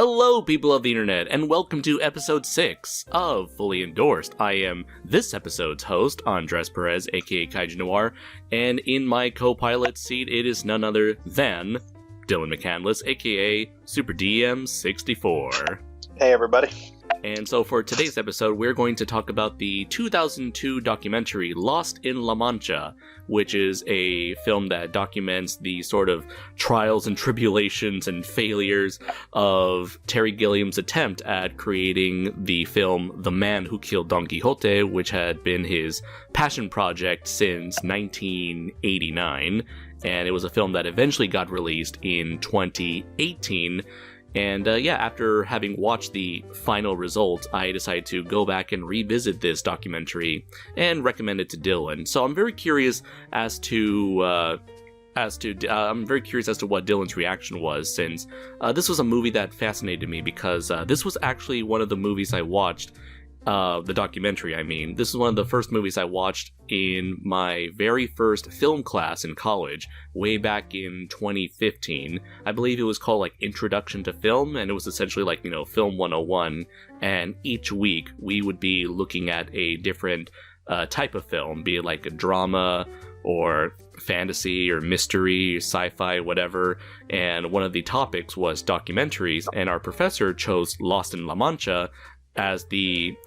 Hello, people of the internet, and welcome to episode 6 of Fully Endorsed. I am this episode's host, Andres Perez, aka Kaiju Noir, and in my co-pilot seat, it is none other than Dylan McCandless, aka Super DM 64. Hey, everybody. And so for today's episode, we're going to talk about the 2002 documentary Lost in La Mancha, which is a film that documents the sort of trials and tribulations and failures of Terry Gilliam's attempt at creating the film The Man Who Killed Don Quixote, which had been his passion project since 1989. And it was a film that eventually got released in 2018. And after having watched the final result, I decided to go back and revisit this documentary and recommend it to Dylan. So I'm very curious as to what Dylan's reaction was, since this was a movie that fascinated me because this was actually one of the movies I watched. The documentary, I mean. This is one of the first movies I watched in my very first film class in college, way back in 2015. I believe it was called, like, Introduction to Film, and it was essentially like, Film 101, and each week we would be looking at a different type of film, be it like a drama, or fantasy, or mystery, sci-fi, whatever, and one of the topics was documentaries, and our professor chose Lost in La Mancha as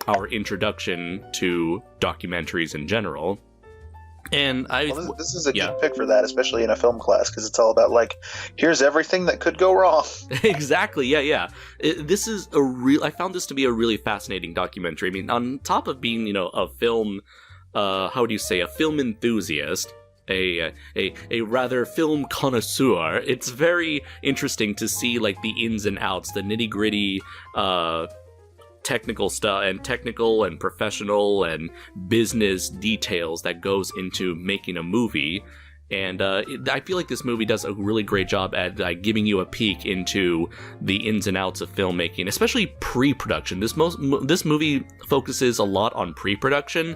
our introduction to documentaries in general. And this is a good pick for that, especially in a film class, because it's all about, like, here's everything that could go wrong. Exactly, yeah. I found this to be a really fascinating documentary. I mean, on top of being, a film, a film enthusiast, a rather film connoisseur, it's very interesting to see, like, the ins and outs, the nitty-gritty, technical and professional and business details that goes into making a movie. And I feel like this movie does a really great job at giving you a peek into the ins and outs of filmmaking, especially pre-production. This movie focuses a lot on pre-production,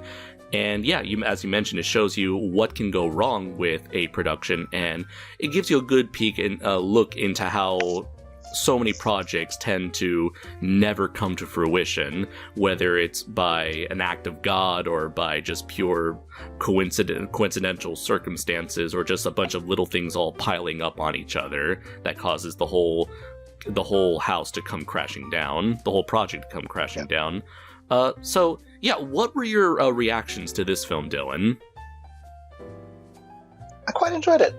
and as you mentioned, it shows you what can go wrong with a production, and it gives you a good peek and look into how so many projects tend to never come to fruition, whether it's by an act of God or by just pure coincidental circumstances, or just a bunch of little things all piling up on each other that causes the whole house to come crashing down, the whole project to come crashing down. What were your reactions to this film, Dylan? I quite enjoyed it.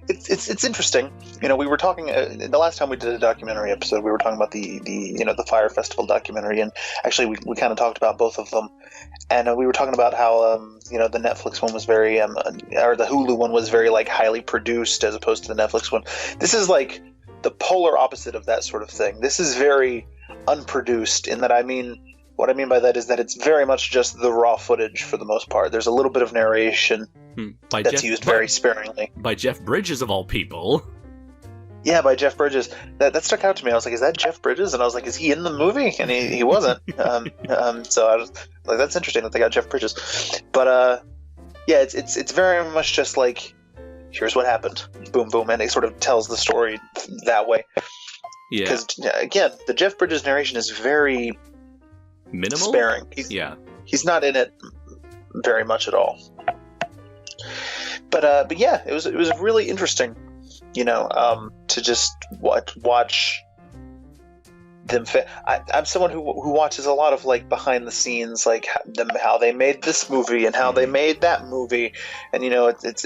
It's interesting. We were talking the last time we did a documentary episode. We were talking about the Fire Festival documentary, and actually we kind of talked about both of them. And we were talking about how the Netflix one was very or the Hulu one was very, like, highly produced as opposed to the Netflix one. This is like the polar opposite of that sort of thing. This is very unproduced in that, what I mean by that is that it's very much just the raw footage for the most part. There's a little bit of narration that's used very sparingly. By Jeff Bridges, of all people. Yeah, by Jeff Bridges. That stuck out to me. I was like, is that Jeff Bridges? And I was like, is he in the movie? And he wasn't. So I was like, that's interesting that they got Jeff Bridges. But it's very much just like, here's what happened. Boom, boom. And it sort of tells the story that way. Yeah. Because, again, the Jeff Bridges narration is very minimal, sparing. He's not in it very much at all. But it was really interesting, to just watch them. I'm someone who watches a lot of, like, behind the scenes, like how they made this movie and how they made that movie, and it's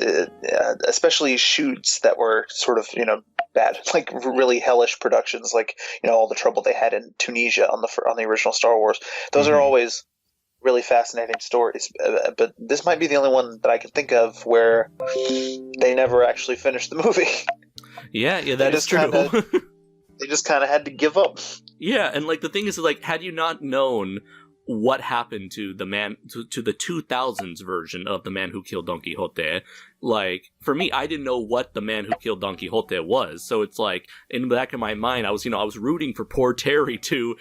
especially shoots that were sort of bad, like really hellish productions, like all the trouble they had in Tunisia on the original Star Wars. Those are always really fascinating stories, but this might be the only one that I can think of where they never actually finished the movie. Yeah, that is true. They just kind of had to give up. Yeah, and, like, the thing is, like, had you not known what happened to the the 2000s version of The Man Who Killed Don Quixote, like, for me, I didn't know what The Man Who Killed Don Quixote was, so it's like, in the back of my mind, I was rooting for poor Terry to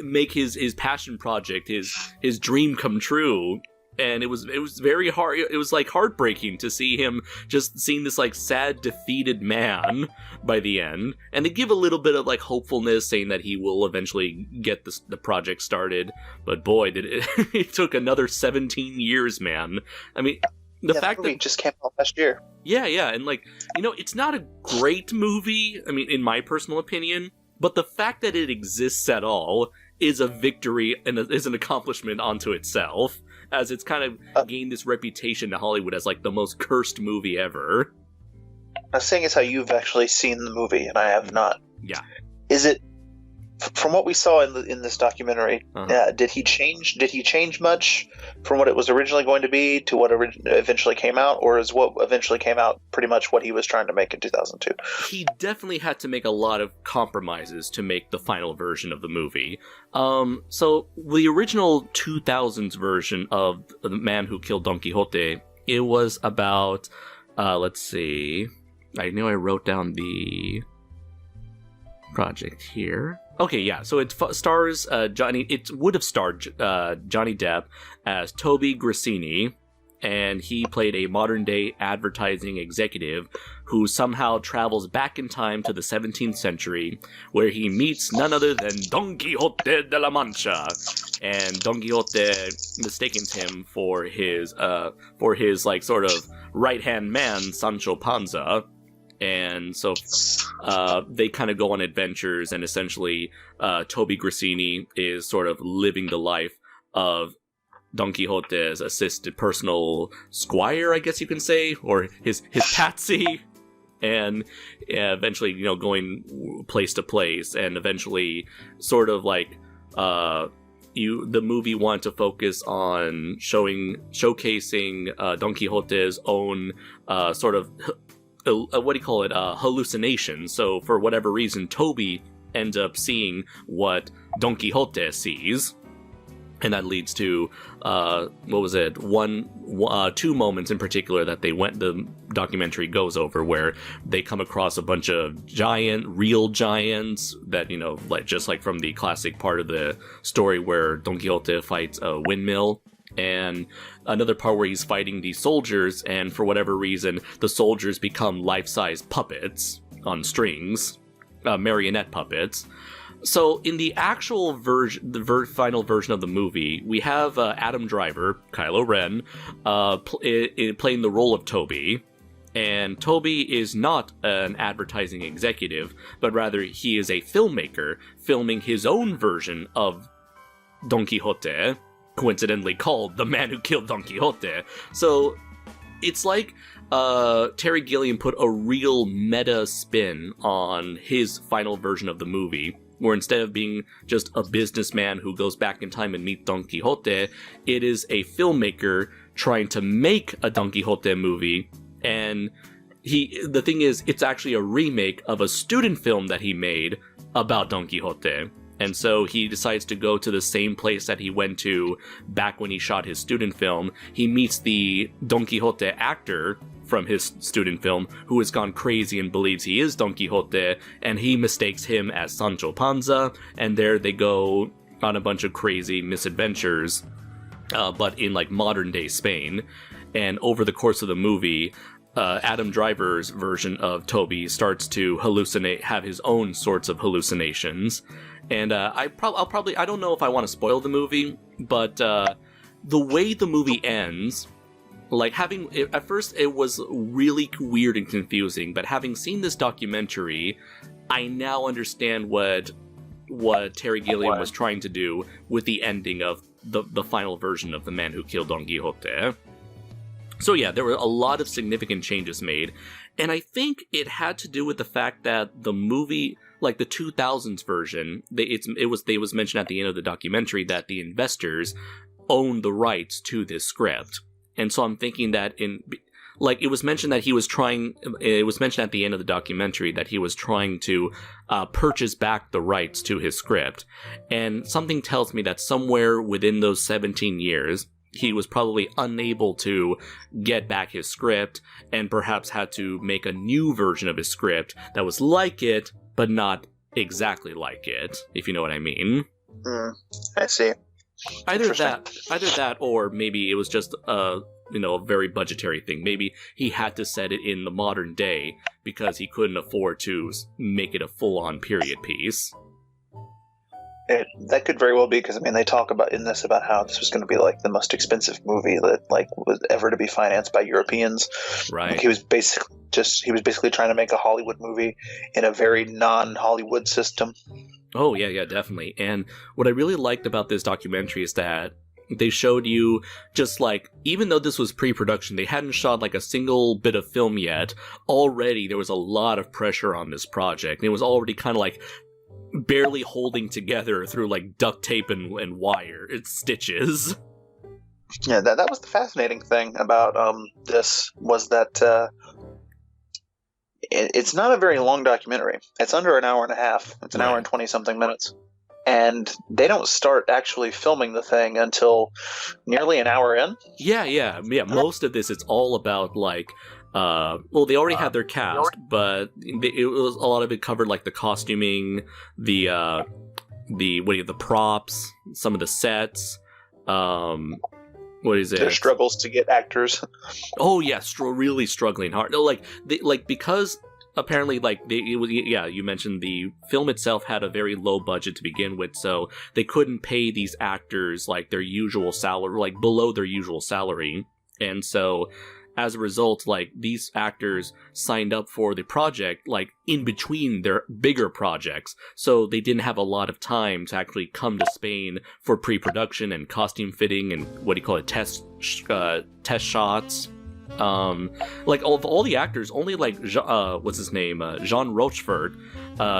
make his passion project, his dream come true, and it was very hard. It was like heartbreaking to see him just seeing this like sad, defeated man by the end. And they give a little bit of like hopefulness, saying that he will eventually get the project started. But boy, did it took another 17 years, man. I mean, the fact that just came out last year. Yeah, and like, it's not a great movie. I mean, in my personal opinion, but the fact that it exists at all is a victory and is an accomplishment onto itself, as it's kind of gained this reputation to Hollywood as like the most cursed movie ever. I'm saying is how you've actually seen the movie, and I have not. Yeah. Is it, from what we saw in this documentary? Did he change much from what it was originally going to be to what eventually came out, or is what eventually came out pretty much what he was trying to make in 2002? He definitely had to make a lot of compromises to make the final version of the movie. So the original 2000s version of The Man Who Killed Don Quixote, it was about, let's see, I know I wrote down the project here. Okay, yeah, so it stars Johnny. It would have starred Johnny Depp as Toby Grassini, and he played a modern-day advertising executive who somehow travels back in time to the 17th century, where he meets none other than Don Quixote de la Mancha, and Don Quixote mistakes him for his like sort of right-hand man, Sancho Panza. And so they kind of go on adventures, and essentially Toby Grassini is sort of living the life of Don Quixote's assisted personal squire, I guess you can say, or his patsy, and eventually, going place to place, and eventually sort of like the movie wanted to focus on showcasing Don Quixote's own sort of hallucination. So for whatever reason, Toby ends up seeing what Don Quixote sees, and that leads to two moments in particular that the documentary goes over, where they come across a bunch of real giants that, like just like from the classic part of the story where Don Quixote fights a windmill, and another part where he's fighting these soldiers, and for whatever reason, the soldiers become life-size puppets on strings, marionette puppets. So in the actual version, the final version of the movie, we have Adam Driver, Kylo Ren, playing the role of Toby. And Toby is not an advertising executive, but rather he is a filmmaker filming his own version of Don Quixote, coincidentally called The Man Who Killed Don Quixote. So it's like Terry Gilliam put a real meta spin on his final version of the movie, where instead of being just a businessman who goes back in time and meets Don Quixote, it is a filmmaker trying to make a Don Quixote movie. And the thing is, it's actually a remake of a student film that he made about Don Quixote. And so he decides to go to the same place that he went to back when he shot his student film. He meets the Don Quixote actor from his student film, who has gone crazy and believes he is Don Quixote, and he mistakes him as Sancho Panza, and there they go on a bunch of crazy misadventures, but in like modern day Spain. And over the course of the movie, Adam Driver's version of Toby starts to have his own sorts of hallucinations. And I don't know if I want to spoil the movie, but the way the movie ends, like at first it was really weird and confusing, but having seen this documentary, I now understand what Terry Gilliam was trying to do with the ending of the final version of The Man Who Killed Don Quixote. So yeah, there were a lot of significant changes made, and I think it had to do with the fact that the movie, like the 2000s version, it was mentioned at the end of the documentary that the investors own the rights to this script. And so I'm thinking that it was mentioned at the end of the documentary that he was trying to purchase back the rights to his script. And something tells me that somewhere within those 17 years, he was probably unable to get back his script, and perhaps had to make a new version of his script that was like it, but not exactly like it, if you know what I mean. I see. Either Interesting. that, or maybe it was just a very budgetary thing. Maybe he had to set it in the modern day because he couldn't afford to make it a full-on period piece. That could very well be, because I mean they talk about in this about how this was going to be like the most expensive movie that like was ever to be financed by Europeans. Right. Like, he was basically trying to make a Hollywood movie in a very non-Hollywood system. Oh yeah, definitely. And what I really liked about this documentary is that they showed you just like, even though this was pre-production, they hadn't shot like a single bit of film yet. Already there was a lot of pressure on this project. And it was already kind of like barely holding together through like duct tape and wire. It's stitches. Yeah, that was the fascinating thing about this, was that it's not a very long documentary. It's under an hour and a half. It's an hour and 20-something minutes. And they don't start actually filming the thing until nearly an hour in. Yeah. Most of this, it's all about like, they already had their cast, but it was a lot of it covered like the costuming, the props, some of the sets. What is it? Their struggles to get actors. Oh yeah, really struggling hard. No, because apparently you mentioned the film itself had a very low budget to begin with, so they couldn't pay these actors like their usual salary, like below their usual salary, and so as a result, like, these actors signed up for the project, like, in between their bigger projects, so they didn't have a lot of time to actually come to Spain for pre-production and costume fitting and test shots. Like, of all the actors, only, like, Jean Rochefort,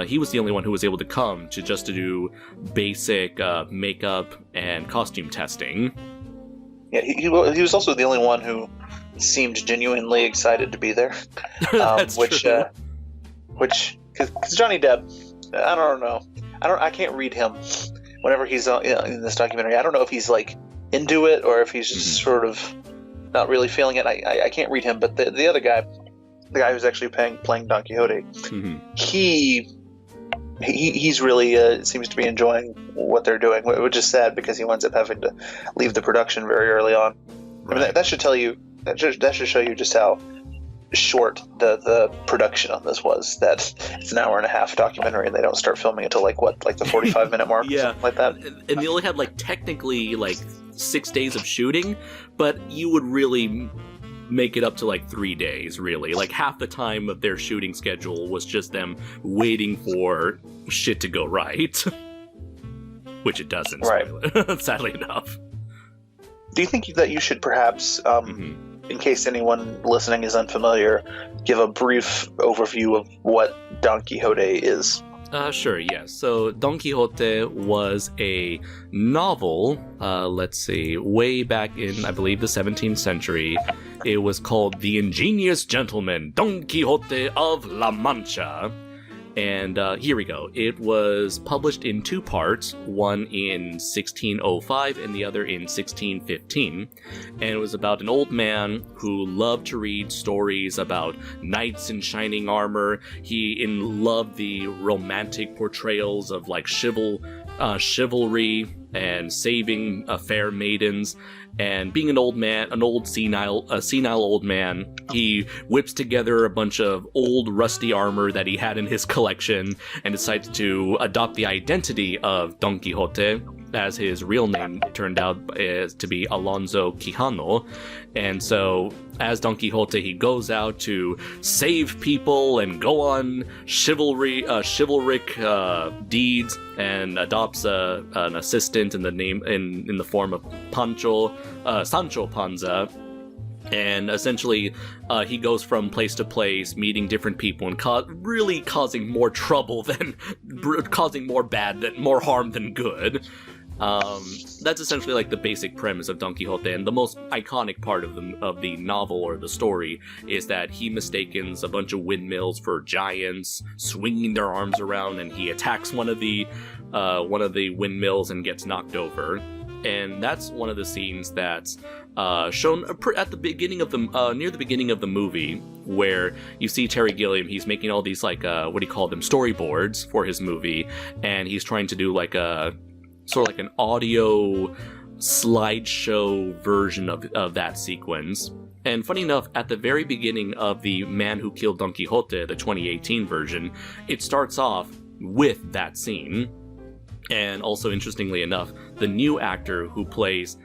he was the only one who was able to come to do basic makeup and costume testing. Yeah, he was also the only one who seemed genuinely excited to be there. That's true. Because Johnny Depp, I don't know. I can't read him whenever he's in this documentary. I don't know if he's like into it or if he's just sort of not really feeling it. I can't read him, but the other guy, the guy who's actually playing Don Quixote, he's really seems to be enjoying what they're doing, which is sad because he winds up having to leave the production very early on. Right. I mean, that should tell you. That should show you just how short the production on this was. That it's an hour and a half documentary, and they don't start filming until like the 45-minute mark, or something like that. And they only had like technically like 6 days of shooting, but you would really make it up to like 3 days. Really, like half the time of their shooting schedule was just them waiting for shit to go right, which it doesn't. Right. Sadly enough. Do you think that you should perhaps, in case anyone listening is unfamiliar, give a brief overview of what Don Quixote is? Sure, yes. So Don Quixote was a novel, way back in, I believe, the 17th century. It was called The Ingenious Gentleman, Don Quixote of La Mancha. And here we go. It was published in 2 parts, one in 1605 and the other in 1615. And it was about an old man who loved to read stories about knights in shining armor. He loved the romantic portrayals of like chivalry and saving fair maidens. And being an senile old man, he whips together a bunch of old rusty armor that he had in his collection and decides to adopt the identity of Don Quixote, as his real name turned out to be Alonso Quijano. And so, as Don Quixote, he goes out to save people and go on chivalric deeds, and adopts an assistant in the form of Sancho Panza. And essentially, he goes from place to place, meeting different people, and really causing more trouble causing more harm than good. That's essentially like the basic premise of Don Quixote, and the most iconic part of the novel or the story is that he mistakes a bunch of windmills for giants swinging their arms around, and he attacks one of the windmills and gets knocked over. And that's one of the scenes that's shown at the beginning of near the beginning of the movie, where you see Terry Gilliam. He's making all these storyboards for his movie, and he's trying to do like a sort of like an audio slideshow version of that sequence. And funny enough, at the very beginning of The Man Who Killed Don Quixote, the 2018 version, it starts off with that scene. And also, interestingly enough, the new actor who plays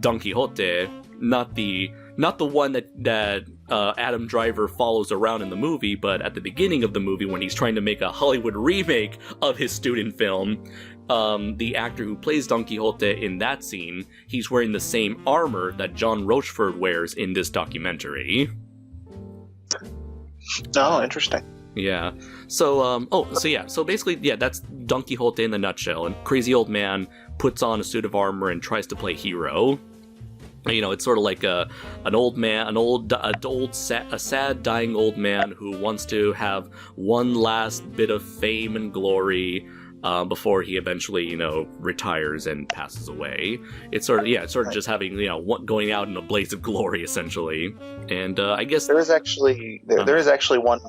Don Quixote, not the one that Adam Driver follows around in the movie, but at the beginning of the movie when he's trying to make a Hollywood remake of his student film, the actor who plays Don Quixote in that scene, he's wearing the same armor that John Rochefort wears in this documentary. Oh, interesting. Yeah. So, so basically, that's Don Quixote in a nutshell. And crazy old man puts on a suit of armor and tries to play hero. You know, it's sort of like a sad dying old man who wants to have one last bit of fame and glory before he eventually, retires and passes away. It's sort of just having, going out in a blaze of glory, essentially. And I guess there is actually one,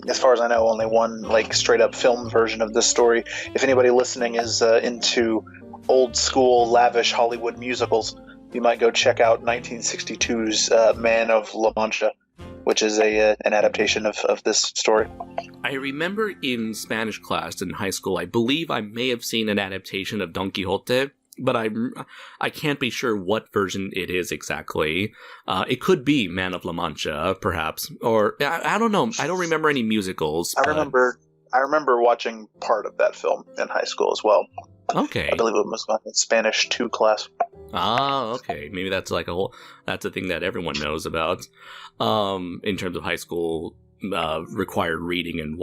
as far as I know, only one like straight up film version of this story. If anybody listening is into old school lavish Hollywood musicals, you might go check out 1962's Man of La Mancha, which is an adaptation of this story. I remember in Spanish class in high school, I believe I may have seen an adaptation of Don Quixote, but I can't be sure what version it is exactly. It could be Man of La Mancha, perhaps, or I don't know. I don't remember any musicals. I remember watching part of that film in high school as well. Okay. I believe it was in Spanish 2 class. Ah, okay. Maybe that's like that's a thing that everyone knows about, in terms of high school required reading and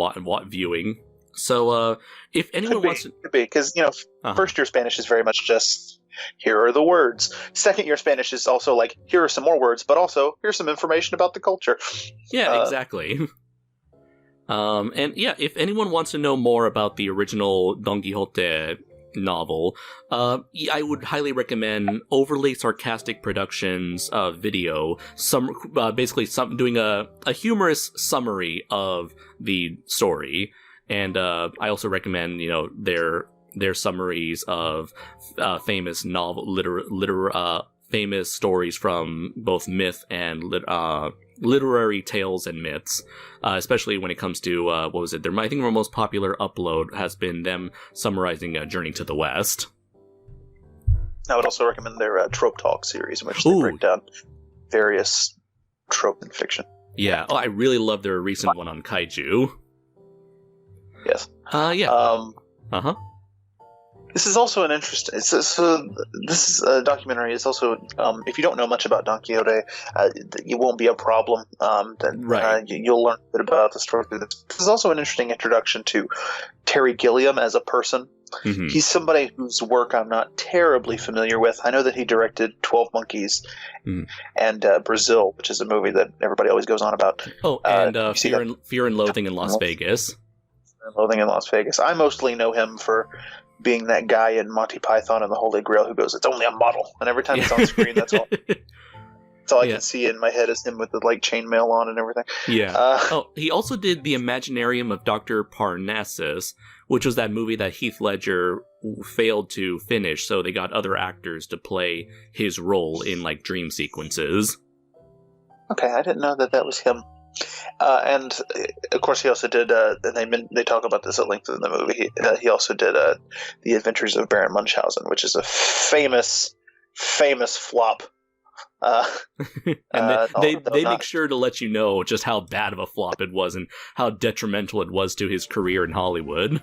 viewing. So, if anyone wants to... Could be, because, first year Spanish is very much just, here are the words. Second year Spanish is also like, here are some more words, but also, here's some information about the culture. Yeah, exactly. And yeah, if anyone wants to know more about the original Don Quixote novel, I would highly recommend Overly Sarcastic Productions video, doing a humorous summary of the story. And I also recommend their summaries of famous famous stories from both myth and literary tales and myths, especially when it comes to I think their most popular upload has been them summarizing Journey to the West. I would also recommend their Trope Talk series, in which they break down various trope and fiction. Yeah, I really love their recent one on kaiju. Yes. Yeah. This is also an interesting. This is a documentary. It's also, if you don't know much about Don Quixote, it won't be a problem. Right. You'll learn a bit about the story through this. This is also an interesting introduction to Terry Gilliam as a person. Mm-hmm. He's somebody whose work I'm not terribly familiar with. I know that he directed 12 Monkeys and Brazil, which is a movie that everybody always goes on about. Oh, and Fear and Loathing in Las Vegas. Fear and Loathing in Las Vegas. I mostly know him for being that guy in Monty Python and the Holy Grail who goes, "It's only a model," and every time he's on screen, that's all. That's all I can see in my head is him with the chainmail on and everything. Yeah. He also did The Imaginarium of Dr. Parnassus, which was that movie that Heath Ledger failed to finish, so they got other actors to play his role in dream sequences. Okay, I didn't know that was him. And of course, he also did. And they talk about this at length in the movie. He also did The Adventures of Baron Munchausen, which is a famous flop. And they make sure to let you know just how bad of a flop it was and how detrimental it was to his career in Hollywood.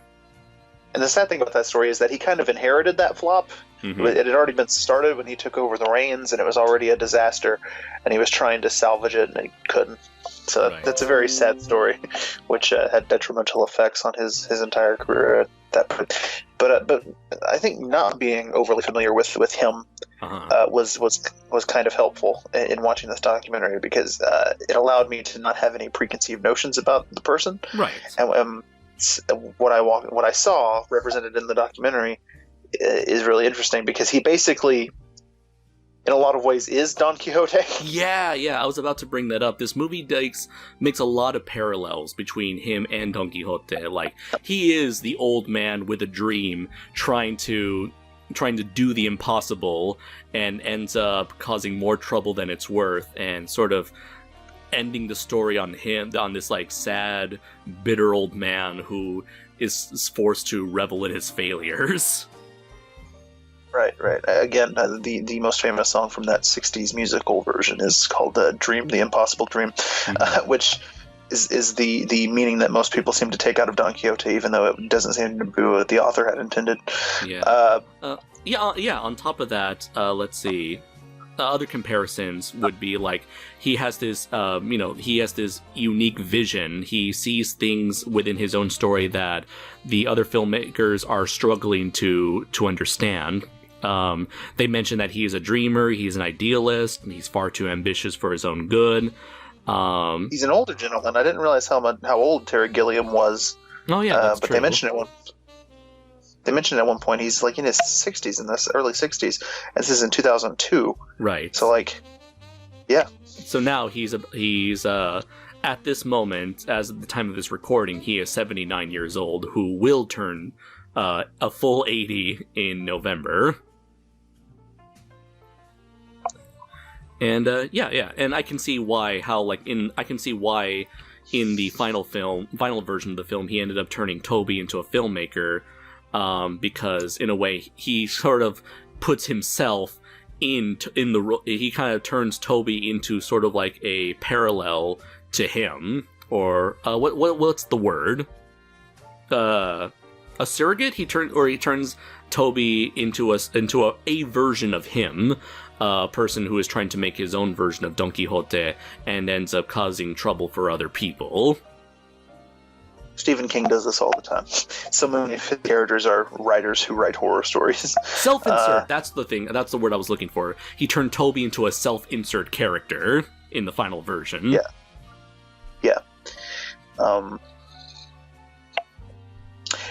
And the sad thing about that story is that he kind of inherited that flop. Mm-hmm. It had already been started when he took over the reins, and it was already a disaster, and he was trying to salvage it, and he couldn't. So That's a very sad story, which had detrimental effects on his entire career at that point. But I think not being overly familiar with him was kind of helpful in watching this documentary, because it allowed me to not have any preconceived notions about the person. Right. And what I saw represented in the documentary is really interesting, because he basically, in a lot of ways, is Don Quixote. Yeah, I was about to bring that up. This movie makes a lot of parallels between him and Don Quixote. He is the old man with a dream trying to trying to do the impossible and ends up causing more trouble than it's worth, and sort of ending the story on this like sad, bitter old man who is forced to revel in his failures. Right. Again, the most famous song from that 60s musical version is called Dream, the Impossible Dream, which is the meaning that most people seem to take out of Don Quixote, even though it doesn't seem to be what the author had intended. Yeah. On top of that, let's see. Other comparisons would be like he has this, he has this unique vision. He sees things within his own story that the other filmmakers are struggling to understand. They mention that he is a dreamer, he's an idealist, and he's far too ambitious for his own good. He's an older gentleman. I didn't realize how old Terry Gilliam was. Oh yeah, that's but true. They mentioned at one point he's like in his 60s, in this early 60s, and this is in 2002. Right. So like, yeah. So now he's at this moment, as at the time of this recording, he is 79 years old, who will turn a full 80 in November. And and I can see why in the final version of the film he ended up turning Toby into a filmmaker. Because in a way he sort of puts himself he kind of turns Toby into sort of like a parallel to him, or what's the word? A surrogate. He turns Toby into a version of him, a person who is trying to make his own version of Don Quixote and ends up causing trouble for other people. Stephen King does this all the time. So many of his characters are writers who write horror stories. Self-insert, that's the thing. That's the word I was looking for. He turned Toby into a self-insert character in the final version. Yeah.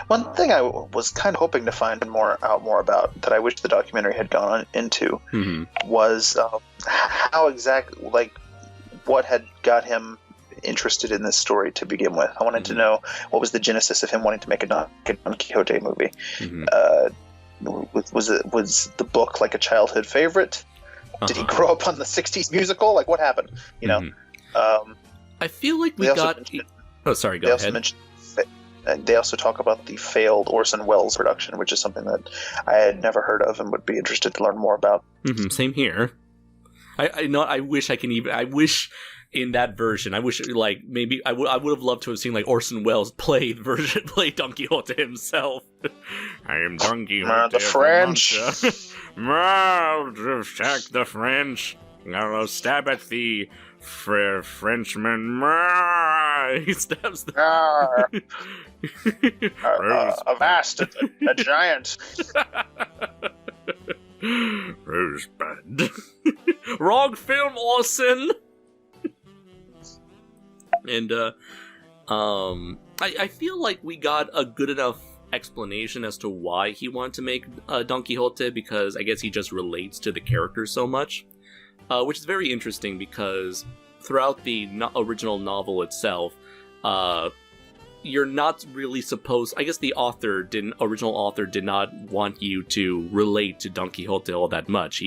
One thing I was kind of hoping to find out more about, that I wish the documentary had gone into, was how exactly, like, what had got him interested in this story to begin with. I wanted to know what was the genesis of him wanting to make a Don Quixote movie. Was the book like a childhood favorite? Did he grow up on the 60s musical? Like, what happened? You know? I feel like we got... Oh, sorry, go ahead. They also talk about the failed Orson Welles production, which is something that I had never heard of and would be interested to learn more about. Same here. I wish in that version, I wish, like, maybe I would have loved to have seen, like, Orson Welles play Don Quixote himself. I am Don Quixote. The French. Attack the French. I'll stab at the Frenchman. He stabs the... Avast, a giant. Rosebud. Wrong film, Orson. And I feel like we got a good enough explanation as to why he wanted to make Don Quixote, because I guess he just relates to the character so much, which is very interesting because throughout the original novel itself, you're not really supposed... I guess the original author did not want you to relate to Don Quixote all that much.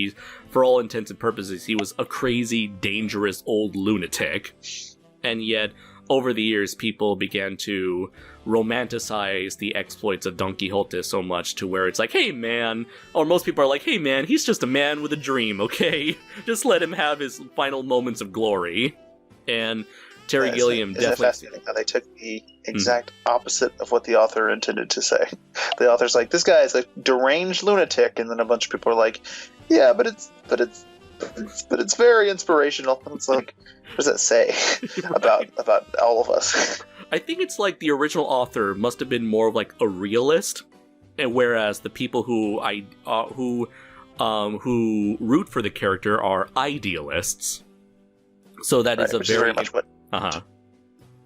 For all intents and purposes, he was a crazy, dangerous old lunatic. And yet, over the years, people began to romanticize the exploits of Don Quixote so much to where it's like, hey man, or most people are like, hey man, he's just a man with a dream, okay? Just let him have his final moments of glory. And Terry Gilliam definitely... Isn't it fascinating how they took the exact opposite of what the author intended to say? The author's like, this guy is a deranged lunatic, and then a bunch of people are like, yeah, but it's very inspirational. And it's like, what does that say about all of us? I think it's like the original author must have been more of like a realist, and whereas the people who root for the character are idealists. So that is a very much what.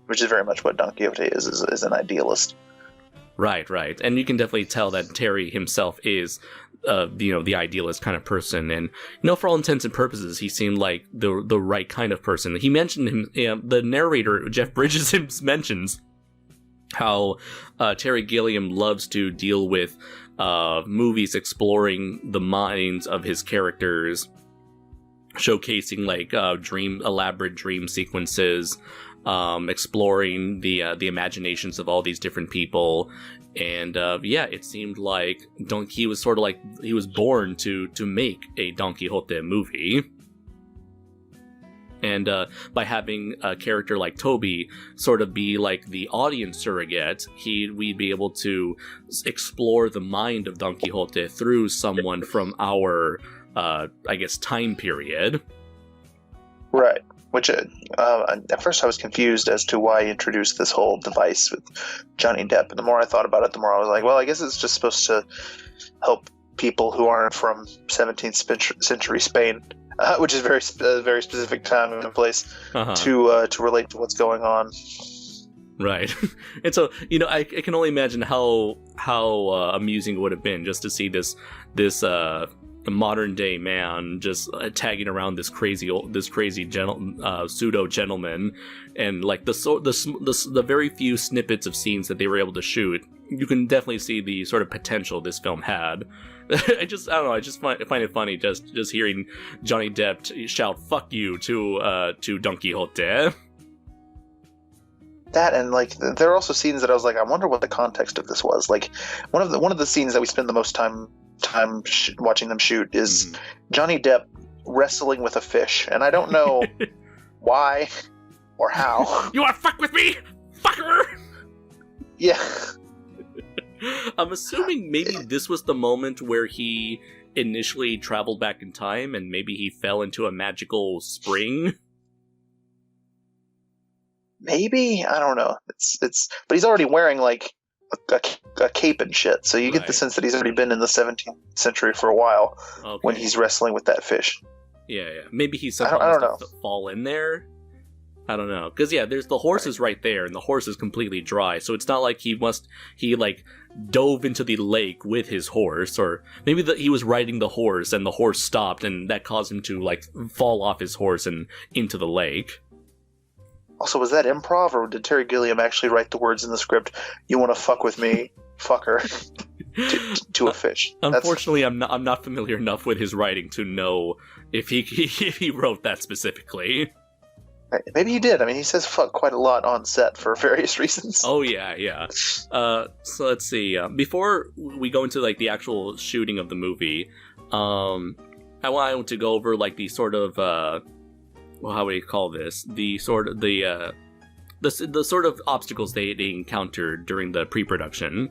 Which is very much what Don Quixote is an idealist. Right, and you can definitely tell that Terry himself is, the idealist kind of person, and for all intents and purposes, he seemed like the right kind of person. He mentioned him, the narrator Jeff Bridges mentions how Terry Gilliam loves to deal with movies exploring the minds of his characters, showcasing like elaborate dream sequences, exploring the imaginations of all these different people. And it seemed like he was sort of like he was born to make a Don Quixote movie. And by having a character like Toby sort of be like the audience surrogate, we'd be able to explore the mind of Don Quixote through someone from our, I guess, time period. Right. Which, at first I was confused as to why he introduced this whole device with Johnny Depp. And the more I thought about it, the more I was like, well, I guess it's just supposed to help people who aren't from 17th century Spain, which is a very specific time and place, to relate to what's going on. Right. And so, I can only imagine how amusing it would have been just to see this modern day man just tagging around this crazy pseudo gentleman, and like the very few snippets of scenes that they were able to shoot, you can definitely see the sort of potential this film had. I don't know. I just find it funny just hearing Johnny Depp shout "fuck you" to Don Quixote. That, and like there are also scenes that I was like, I wonder what the context of this was. Like one of the scenes that we spend the most time watching them shoot is Johnny Depp wrestling with a fish, and I don't know why or how. You want to fuck with me, fucker? Yeah. I'm assuming maybe this was the moment where he initially traveled back in time, and maybe he fell into a magical spring. Maybe, I don't know. It's but he's already wearing like a cape and shit, so you get the sense that he's already been in the 17th century for a while when he's wrestling with that fish. Yeah. Maybe he's supposed to fall in there. I don't know, because there's the horse is right there, and the horse is completely dry, so it's not like he like dove into the lake with his horse, or maybe he was riding the horse and the horse stopped, and that caused him to like fall off his horse and into the lake. Also, was that improv, or did Terry Gilliam actually write the words in the script, "You want to fuck with me, fucker," to a fish? Unfortunately, I'm not familiar enough with his writing to know if he wrote that specifically. Maybe he did. I mean, he says "fuck" quite a lot on set for various reasons. Oh yeah. So let's see. Before we go into like the actual shooting of the movie, I want to go over like the sort of how would you call this? The sort of the sort of obstacles they encountered during the pre-production.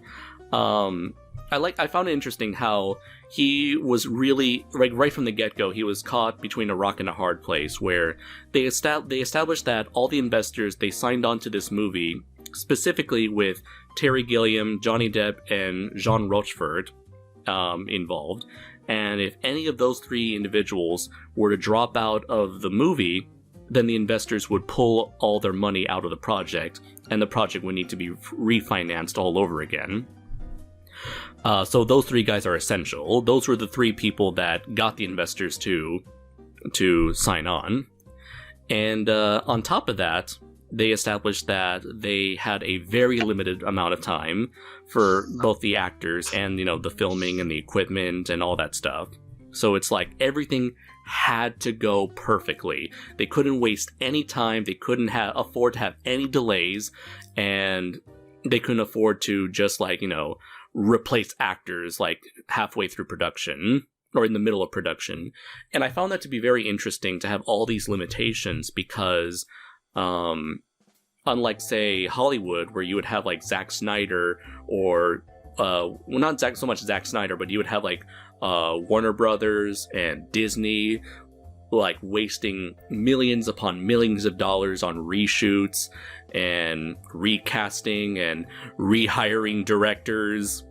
I found it interesting how he was really, like, right from the get-go, he was caught between a rock and a hard place, where they established that all the investors, they signed on to this movie, specifically with Terry Gilliam, Johnny Depp, and Jean Rochefort involved. And if any of those three individuals were to drop out of the movie, then the investors would pull all their money out of the project, and the project would need to be refinanced all over again. So those three guys are essential. Those were the three people that got the investors to sign on. And on top of that, they established that they had a very limited amount of time for both the actors and, the filming and the equipment and all that stuff. So it's like everything had to go perfectly. They couldn't waste any time. They couldn't afford to have any delays, and they couldn't afford to just replace actors like halfway through production or in the middle of production. And I found that to be very interesting to have all these limitations because unlike, say, Hollywood, where you would have like Zack Snyder or not so much Zack Snyder, but you would have like Warner Brothers and Disney like wasting millions upon millions of dollars on reshoots and recasting and rehiring directors.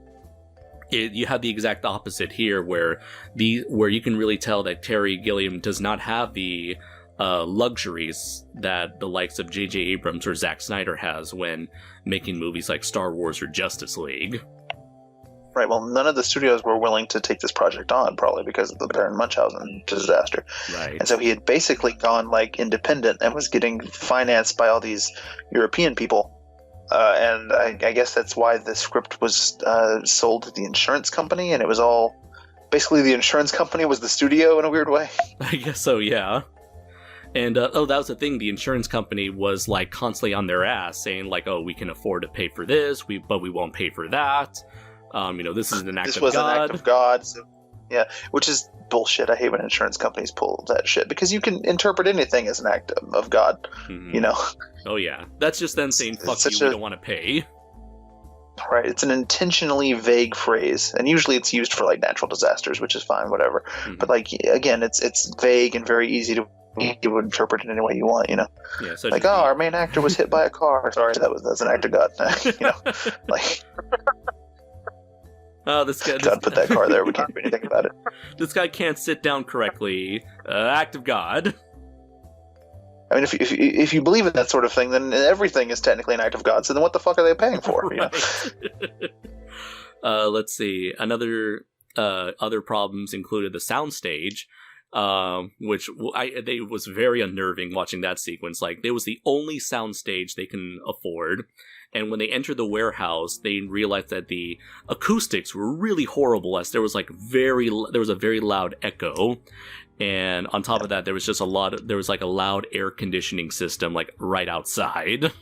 You have the exact opposite here, where you can really tell that Terry Gilliam does not have the luxuries that the likes of J.J. Abrams or Zack Snyder has when making movies like Star Wars or Justice League. Right, well, none of the studios were willing to take this project on, probably because of the Baron Munchausen disaster. Right. And so he had basically gone like independent and was getting financed by all these European people and I guess that's why the script was sold to the insurance company, and it was all basically the insurance company was the studio in a weird way. I guess so, yeah. And, that was the thing, the insurance company was, like, constantly on their ass, saying, like, oh, we can afford to pay for this, but we won't pay for that. This is an act of God. This was an act of God, so, yeah, which is bullshit. I hate when insurance companies pull that shit, because you can interpret anything as an act of God, you know? Oh, yeah. That's just them saying, fuck you, we don't want to pay. Right, it's an intentionally vague phrase, and usually it's used for, like, natural disasters, which is fine, whatever. But, like, again, it's vague and very easy to interpret it any way you want, you know. Yeah, so like, our main actor was hit by a car. Sorry, that's an act of God. You know, like, God put that car there. We can't do anything about it. This guy can't sit down correctly. Act of God. I mean, if you believe in that sort of thing, then everything is technically an act of God. So then, what the fuck are they paying for? Right. You know? Let's see. Other problems included the soundstage. Which was very unnerving watching that sequence. Like, it was the only soundstage they can afford, and when they entered the warehouse, they realized that the acoustics were really horrible, as there was a very loud echo, and on top of that, there was just a loud air conditioning system, like, right outside.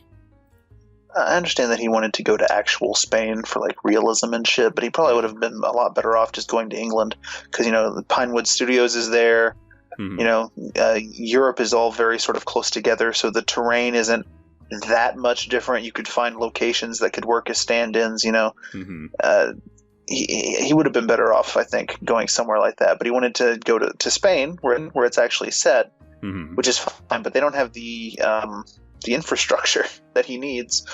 I understand that he wanted to go to actual Spain for, like, realism and shit, but he probably would have been a lot better off just going to England, because, you know, the Pinewood Studios is there. You know, Europe is all very sort of close together, so the terrain isn't that much different. You could find locations that could work as stand-ins, you know. He would have been better off, I think, going somewhere like that, but he wanted to go to Spain, where it's actually set, which is fine, but they don't have the infrastructure that he needs,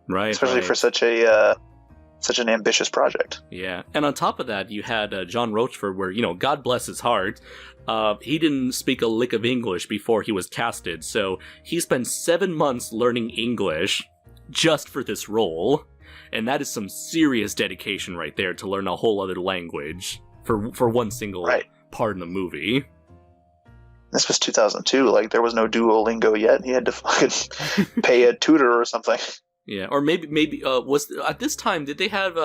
right? Especially for such an ambitious project. Yeah, and on top of that, you had John Rochefort, where, you know, God bless his heart, he didn't speak a lick of English before he was casted, so he spent 7 months learning English just for this role, and that is some serious dedication right there, to learn a whole other language for one single part in the movie. This was 2002. Like, there was no Duolingo yet. He had to fucking pay a tutor or something. Yeah, or maybe was at this time, did they have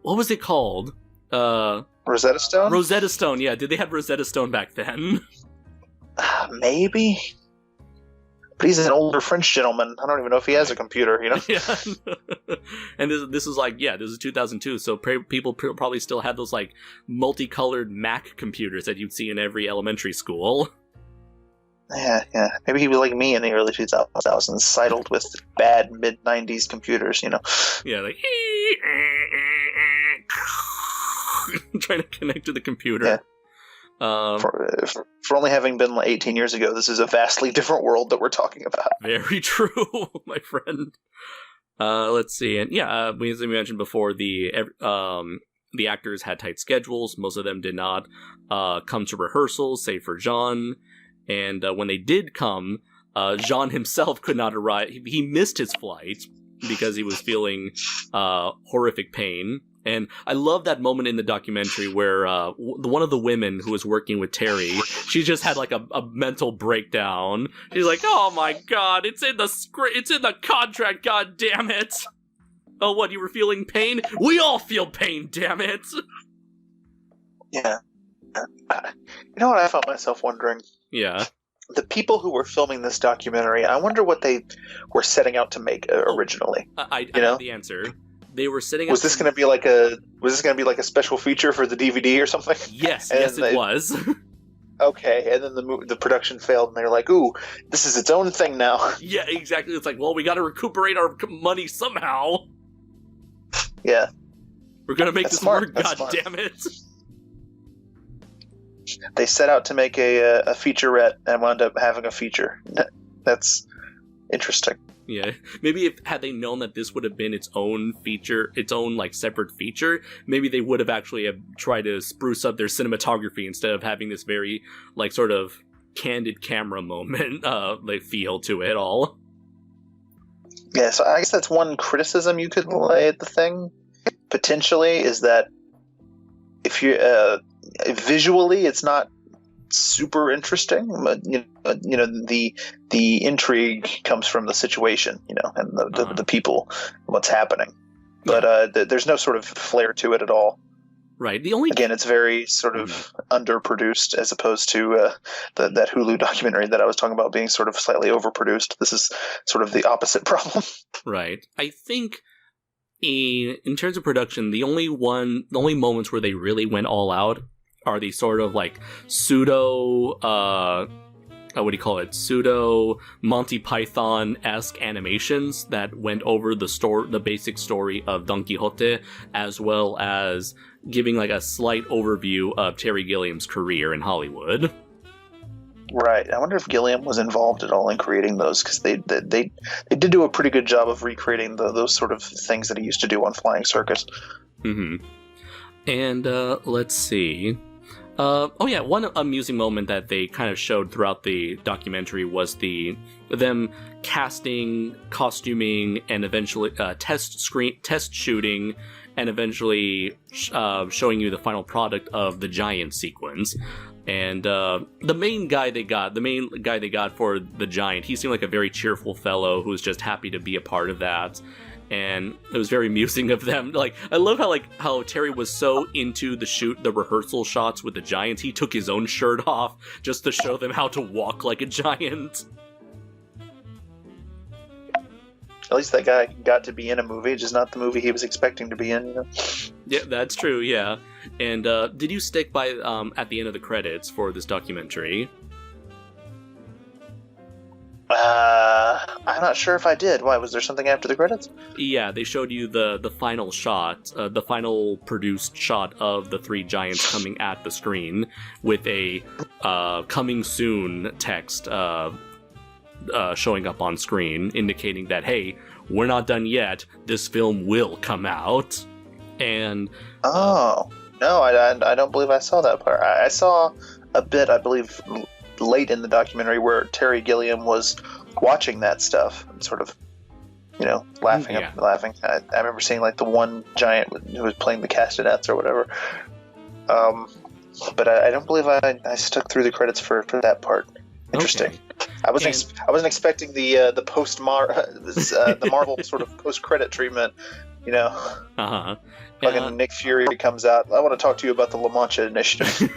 what was it called? Rosetta Stone. Rosetta Stone. Yeah, did they have Rosetta Stone back then? Maybe. But he's an older French gentleman. I don't even know if he has a computer. You know. Yeah. And this is like, this is 2002, so people probably still had those, like, multicolored Mac computers that you'd see in every elementary school. Yeah. Maybe he was like me in the early 2000s, sidled with bad mid-90s computers, you know. Yeah, like, trying to connect to the computer. Yeah. For only having been like 18 years ago, this is a vastly different world that we're talking about. Very true, my friend. Let's see, and as we mentioned before, the actors had tight schedules. Most of them did not come to rehearsals, save for John. And when they did come, Jean himself could not arrive. He missed his flight because he was feeling horrific pain. And I love that moment in the documentary where one of the women who was working with Terry, she just had like a mental breakdown. She's like, "Oh my god, it's in the script, it's in the contract, god damn it! Oh, what, you were feeling pain? We all feel pain, damn it!" Yeah. You know what I found myself wondering? Yeah. The people who were filming this documentary, I wonder what they were setting out to make originally. I have the answer. They were sitting. Was this going to be like a special feature for the DVD or something? Yes, it was. Okay, and then the production failed, and they're like, "Ooh, this is its own thing now." Yeah, exactly. It's like, well, we got to recuperate our money somehow. Yeah, we're gonna make this work. God damn it! They set out to make a featurette and wound up having a feature. That's interesting. Yeah, maybe had they known that this would have been its own feature, its own like separate feature, maybe they would have actually have tried to spruce up their cinematography instead of having this very like sort of candid camera moment like feel to it all. Yeah, so I guess that's one criticism you could lay at the thing potentially, is that if you visually it's not super interesting, but you the intrigue comes from the situation, and the people, and what's happening. But there's no sort of flair to it at all. Right. Again, it's very sort of underproduced, as opposed to that Hulu documentary that I was talking about being sort of slightly overproduced. This is sort of the opposite problem. Right. I think in terms of production, the only moments where they really went all out are the sort of like pseudo pseudo Monty Python-esque animations that went over the basic story of Don Quixote, as well as giving like a slight overview of Terry Gilliam's career in Hollywood. Right. I wonder if Gilliam was involved at all in creating those, because they did do a pretty good job of recreating those sort of things that he used to do on Flying Circus. Mm-hmm. And let's see. One amusing moment that they kind of showed throughout the documentary was them casting, costuming, and eventually test shooting, and eventually showing you the final product of the giant sequence. And the main guy they got for the giant, he seemed like a very cheerful fellow who was just happy to be a part of that. And it was very amusing of them. Like, I love how Terry was so into the rehearsal shots with the giants, he took his own shirt off just to show them how to walk like a giant. At least that guy got to be in a movie, just not the movie he was expecting to be in. Yeah, that's true, yeah. And did you stick by at the end of the credits for this documentary? I'm not sure if I did. Why, was there something after the credits? Yeah, they showed you the final shot, the final produced shot of the three giants coming at the screen with a coming soon text showing up on screen, indicating that, hey, we're not done yet, this film will come out. And no, I don't believe I saw that part. I saw a bit, I believe, late in the documentary where Terry Gilliam was watching that stuff and sort of, laughing. I remember seeing like the one giant who was playing the castanets or whatever. But I don't believe I stuck through the credits for that part. Interesting. Okay. I wasn't expecting the the Marvel sort of post credit treatment. Fucking Nick Fury comes out. I want to talk to you about the La Mancha initiative.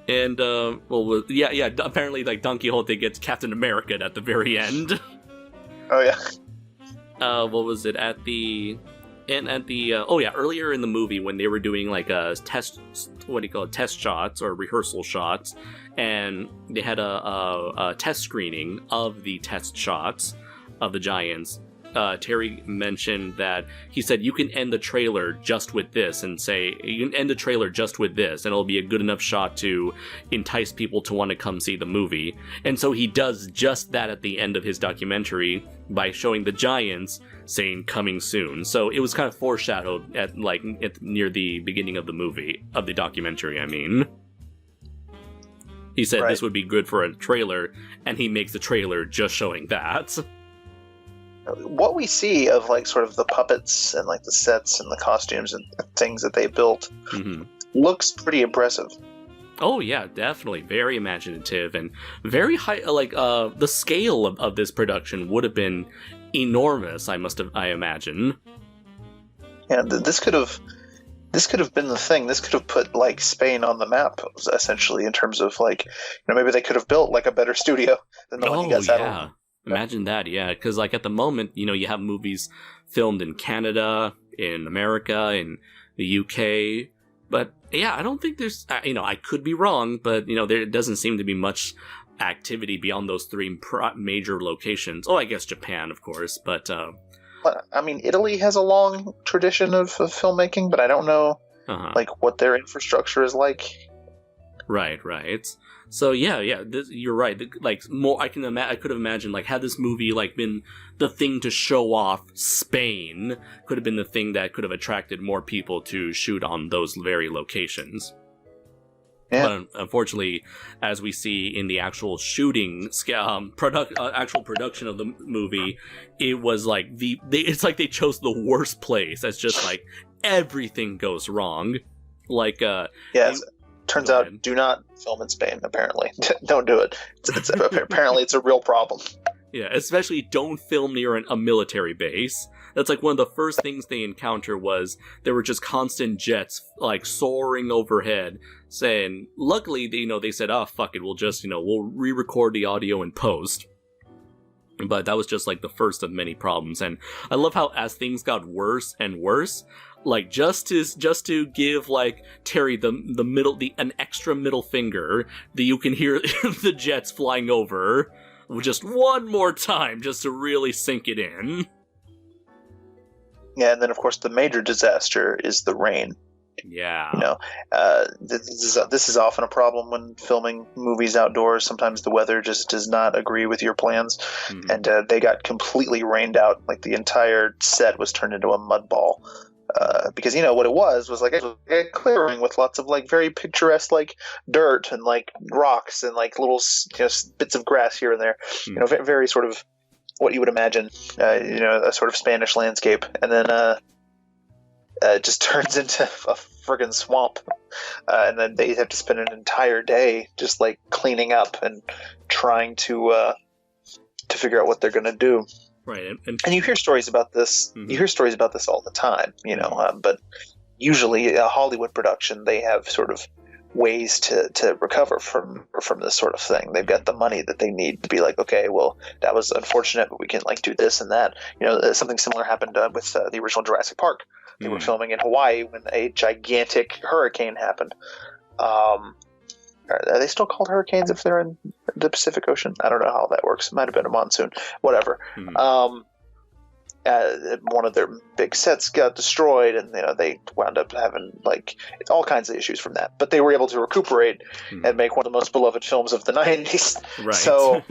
And apparently, like, Don Quixote gets Captain America at the very end. Oh yeah. What was it earlier in the movie when they were doing like a test shots or rehearsal shots, and they had a test screening of the test shots of the giants. Terry mentioned that he said you can end the trailer just with this, and it'll be a good enough shot to entice people to want to come see the movie. And so he does just that at the end of his documentary by showing the giants saying coming soon. So it was kind of foreshadowed near the beginning of the documentary, I mean. He said This would be good for a trailer, and he makes the trailer just showing that. What we see of like sort of the puppets and like the sets and the costumes and things that they built looks pretty impressive. Oh yeah, definitely very imaginative and very high. Like the scale of this production would have been enormous. I imagine. Yeah, this could have been the thing. This could have put like Spain on the map, essentially, in terms of like, maybe they could have built like a better studio than the one you guys had. Imagine that, yeah. Because like at the moment, you have movies filmed in Canada, in America, in the UK, but yeah, I don't think there's, I could be wrong, but there doesn't seem to be much activity beyond those three major locations. Oh, I guess Japan, of course, but. I mean, Italy has a long tradition of filmmaking, but I don't know like what their infrastructure is like. Right. So yeah, you're right. Like more, I could have imagined like had this movie like been the thing to show off Spain, could have been the thing that could have attracted more people to shoot on those very locations. Yeah. But unfortunately, as we see in the actual shooting, actual production of the movie, it was like it's like they chose the worst place. It's just like everything goes wrong. Like Turns Go out, ahead. do not film in Spain, apparently. Don't do it. Apparently, it's a real problem. Yeah, especially don't film near a military base. That's like one of the first things they encounter was there were just constant jets like soaring overhead, saying, luckily, they said, oh, fuck it, we'll just, we'll re-record the audio in post. But that was just like the first of many problems. And I love how as things got worse and worse, like just to give like Terry an extra middle finger, that you can hear the jets flying over just one more time just to really sink it in. Yeah, and then of course the major disaster is the rain. Yeah. This is often a problem when filming movies outdoors. Sometimes the weather just does not agree with your plans, and they got completely rained out. Like the entire set was turned into a mud ball. Because what it was like a clearing with lots of like very picturesque like dirt and like rocks and like little bits of grass here and there. Very sort of what you would imagine, a sort of Spanish landscape, and then it just turns into a friggin' swamp, and then they have to spend an entire day just like cleaning up and trying to figure out what they're gonna do. Right, and you hear stories about this. You hear stories about this all the time, but usually a Hollywood production, they have sort of ways to recover from this sort of thing. They've got the money that they need to be like, okay, well, that was unfortunate, but we can like do this and that. Something similar happened with the original Jurassic Park. They were filming in Hawaii when a gigantic hurricane happened. Are they still called hurricanes if they're in the Pacific Ocean? I don't know how that works. It might have been a monsoon. Whatever. One of their big sets got destroyed, and they wound up having like all kinds of issues from that. But they were able to recuperate and make one of the most beloved films of the 90s. Right. So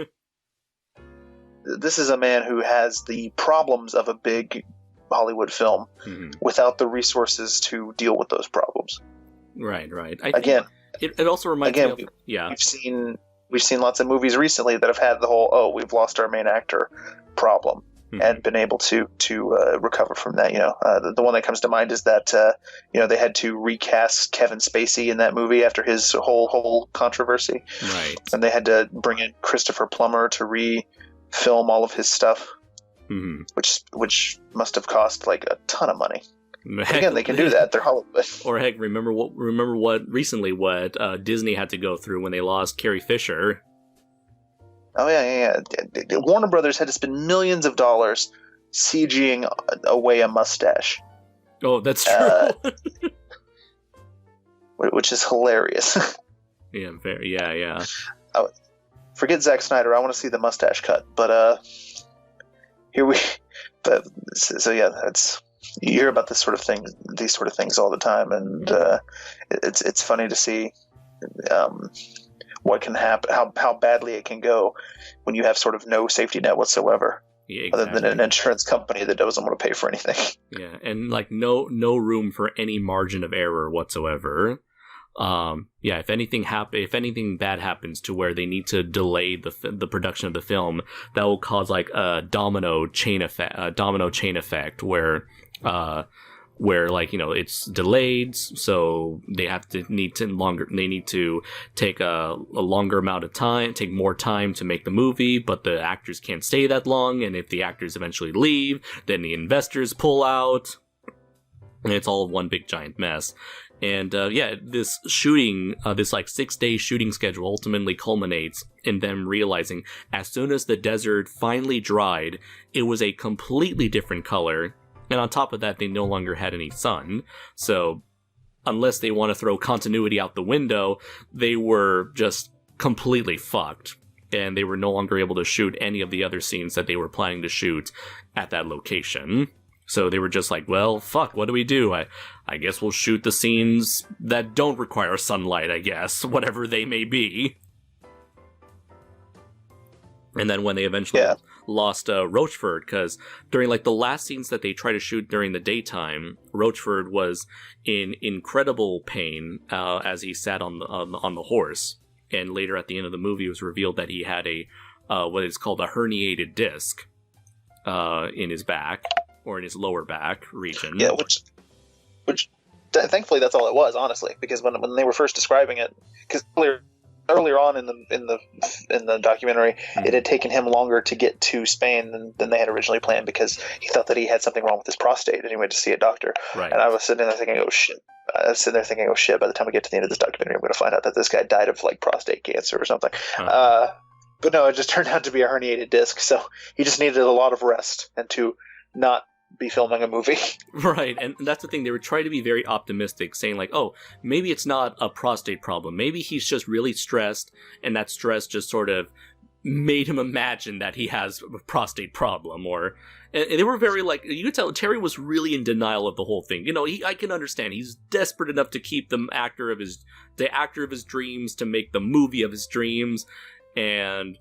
this is a man who has the problems of a big Hollywood film without the resources to deal with those problems. Right. It also reminds me of we've seen lots of movies recently that have had the whole we've lost our main actor problem and been able to recover from that. The one that comes to mind is that they had to recast Kevin Spacey in that movie after his whole controversy, right? And they had to bring in Christopher Plummer to re-film all of his stuff, which must have cost like a ton of money. Heck, again, they can do that. They're Hollywood. Or heck, remember what Disney had to go through when they lost Carrie Fisher. Oh yeah. Warner Brothers had to spend millions of dollars CGing away a mustache. Oh, that's true. Which is hilarious. Yeah. Forget Zack Snyder. I want to see the mustache cut. But that's. You hear about these sort of things all the time, and it's funny to see what can happen, how badly it can go when you have sort of no safety net whatsoever, other than an insurance company that doesn't want to pay for anything. Yeah, and like no room for any margin of error whatsoever. If anything bad happens to where they need to delay the production of the film, that will cause like a domino chain effect where like it's delayed, so they need to take a longer amount of time, take more time to make the movie, but the actors can't stay that long, and if the actors eventually leave, then the investors pull out, and it's all one big giant mess. And this shooting, this like 6-day shooting schedule ultimately culminates in them realizing as soon as the desert finally dried, it was a completely different color. And on top of that, they no longer had any sun. So unless they want to throw continuity out the window, they were just completely fucked. And they were no longer able to shoot any of the other scenes that they were planning to shoot at that location. So they were just like, well, fuck, what do we do? I guess we'll shoot the scenes that don't require sunlight, I guess, whatever they may be. And then when they eventually lost Rochefort, because during like the last scenes that they tried to shoot during the daytime, Rochefort was in incredible pain as he sat on the horse. And later at the end of the movie, it was revealed that he had what is called a herniated disc in his back, or in his lower back region. Yeah, which thankfully that's all it was, honestly, because when they were first describing it, because earlier on in the documentary, it had taken him longer to get to Spain than they had originally planned, because he thought that he had something wrong with his prostate and he went to see a doctor. Right. And I was sitting there thinking, oh shit. By the time we get to the end of this documentary, I'm going to find out that this guy died of like prostate cancer or something. But no, it just turned out to be a herniated disc, so he just needed a lot of rest and to not be filming a movie. Right, and that's the thing. They were trying to be very optimistic, saying like, oh, maybe it's not a prostate problem. Maybe he's just really stressed, and that stress just sort of made him imagine that he has a prostate problem. And they were very, like, you could tell Terry was really in denial of the whole thing. You know, I can understand. He's desperate enough to keep the actor of his dreams, to make the movie of his dreams. And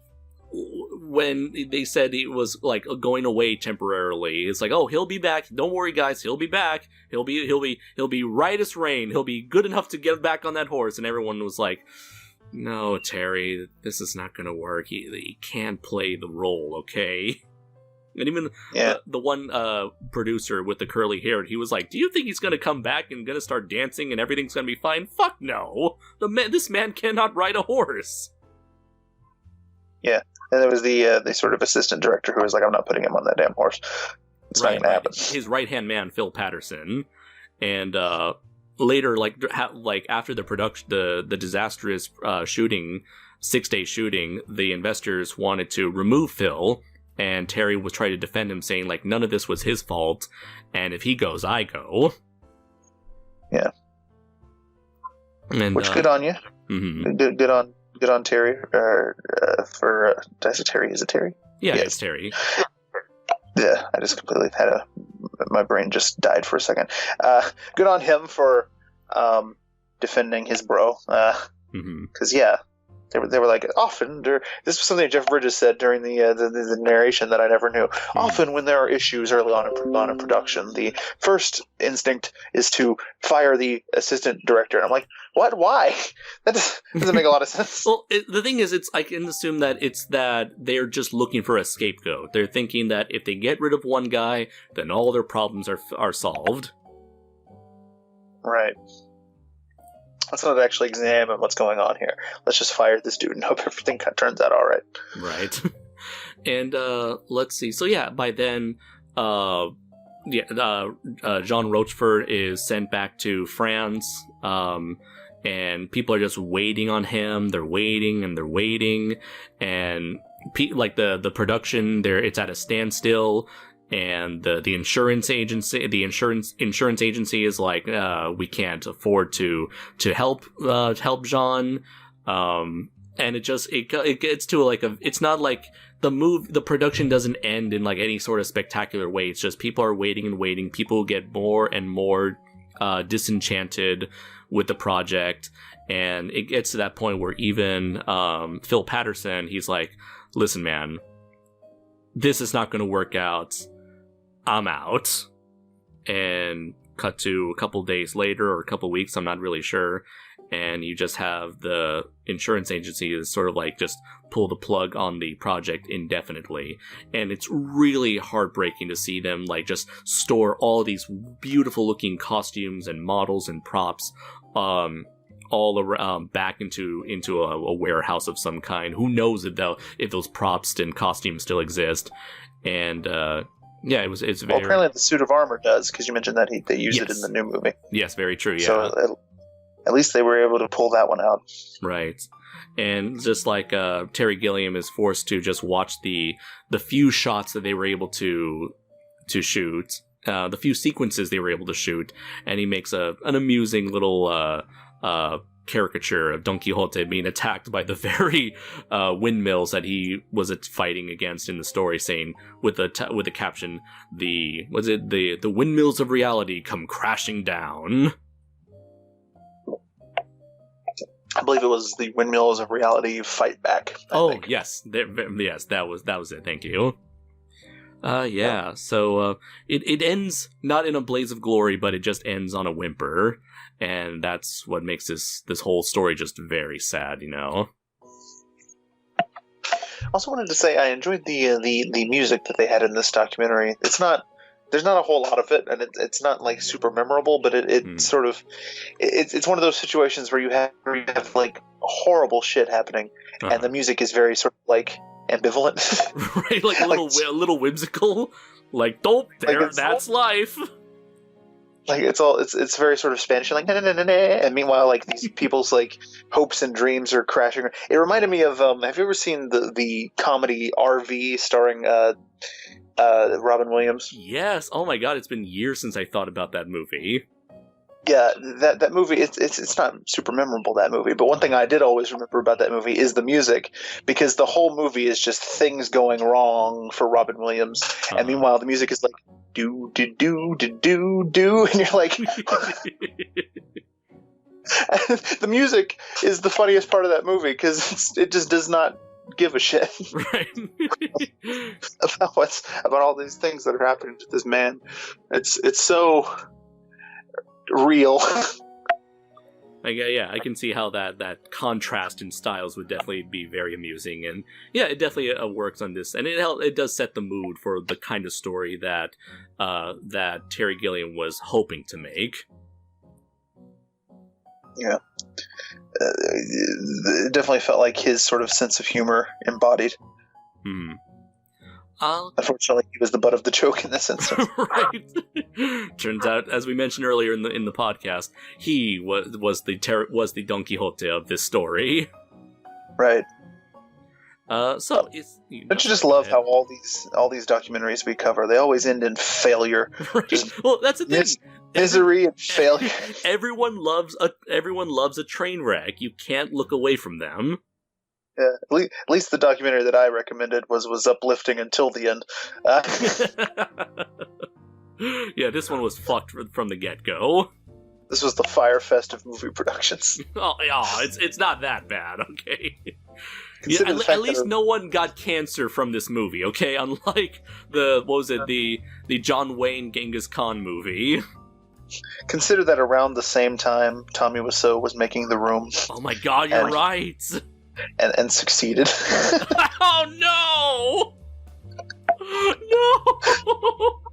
when they said he was like going away temporarily, it's like, oh, he'll be back. Don't worry, guys, he'll be back. He'll be right as rain. He'll be good enough to get back on that horse. And everyone was like, no, Terry, this is not going to work. He can't play the role, okay? And even the one producer with the curly hair, he was like, do you think he's going to come back and going to start dancing and everything's going to be fine? Fuck no. This man cannot ride a horse. Yeah. And there was the sort of assistant director who was like, I'm not putting him on that damn horse. It's not going to happen. His right-hand man, Phil Patterson. And later, like after the production, the disastrous shooting, 6-day shooting, the investors wanted to remove Phil, and Terry was trying to defend him, saying like, none of this was his fault, and if he goes, I go. Yeah. And, which good on you. Mm-hmm. Good on Terry. For did I say Terry? Is it Terry? Yeah, yes. It's Terry. Yeah, I just completely my brain just died for a second. Good on him for defending his bro. Because they were like, often this was something Jeff Bridges said during the narration that I never knew. Often when there are issues early on in production, the first instinct is to fire the assistant director. And I'm like, what? Why? That doesn't make a lot of sense. Well, the thing is, I can assume that it's that they're just looking for a scapegoat. They're thinking that if they get rid of one guy, then all their problems are solved. Right. Let's not actually examine what's going on here. Let's just fire this dude and hope everything turns out all right. Right. And let's see. So yeah, by then, Jean Rochefort is sent back to France, and people are just waiting on him. They're waiting and they're waiting, and the production there, it's at a standstill. And the insurance agency, is like, we can't afford to help Jean, and it gets to it's not like the production doesn't end in like any sort of spectacular way. It's just people are waiting and waiting. People get more and more disenchanted with the project, and it gets to that point where even Phil Patterson, he's like, listen, man, this is not going to work out. I'm out. And cut to a couple days later, or a couple weeks, I'm not really sure, and you just have the insurance agency is sort of like just pull the plug on the project indefinitely. And it's really heartbreaking to see them like just store all these beautiful looking costumes and models and props all around back into a warehouse of some kind. Who knows if those props and costumes still exist. And yeah, it's very... Well, apparently the suit of armor does, because you mentioned that they used it in the new movie. Yes, very true, yeah. So at least they were able to pull that one out. Right. And just like Terry Gilliam is forced to just watch the few shots that they were able to shoot, the few sequences they were able to shoot, and he makes an amusing little caricature of Don Quixote being attacked by the very windmills that he was fighting against in the story, saying with the caption, the windmills of reality come crashing down. I believe it was the windmills of reality fight back. I think. Yes, yes, that was it. Thank you. Yeah. So it ends not in a blaze of glory, but it just ends on a whimper. And that's what makes this whole story just very sad, you know. I also wanted to say I enjoyed the music that they had in this documentary. It's not there's not a whole lot of it, and it's not like super memorable, but it sort of it's one of those situations where you have like horrible shit happening, and the music is very sort of like ambivalent, right? Like a little whimsical, like that's life. Like it's very sort of Spanish, like na, na, na, na, na. And meanwhile, like these people's like hopes and dreams are crashing. It reminded me of have you ever seen the comedy RV starring Robin Williams? Yes. Oh my God, it's been years since I thought about that movie. Yeah, that movie, it's not super memorable, that movie, but one thing I did always remember about that movie is the music, because the whole movie is just things going wrong for Robin Williams, and meanwhile the music is like do do do do do do, and you're like the music is the funniest part of that movie, because it just does not give a shit right. about all these things that are happening to this man. It's so real. Like, yeah, I can see how that contrast in styles would definitely be very amusing, and yeah, it definitely works on this, and it does set the mood for the kind of story that Terry Gilliam was hoping to make. Yeah, it definitely felt like his sort of sense of humor embodied. Unfortunately, he was the butt of the joke in this instance. Right. Turns out, as we mentioned earlier in the podcast, he was the Don Quixote of this story. Right. So it's, don't you just love how all these documentaries we cover, they always end in failure? Right. Well, that's the thing. Misery and failure. Everyone loves a train wreck. You can't look away from them. Yeah, at least the documentary that I recommended was uplifting until the end. Yeah, this one was fucked from the get-go. This was the Fire Fest of movie productions. It's not that bad, okay? Yeah, at least no one got cancer from this movie, okay? Unlike the John Wayne Genghis Khan movie. Consider that around the same time Tommy Wiseau was making The Room. Oh my God, you're right. And succeeded. Oh no!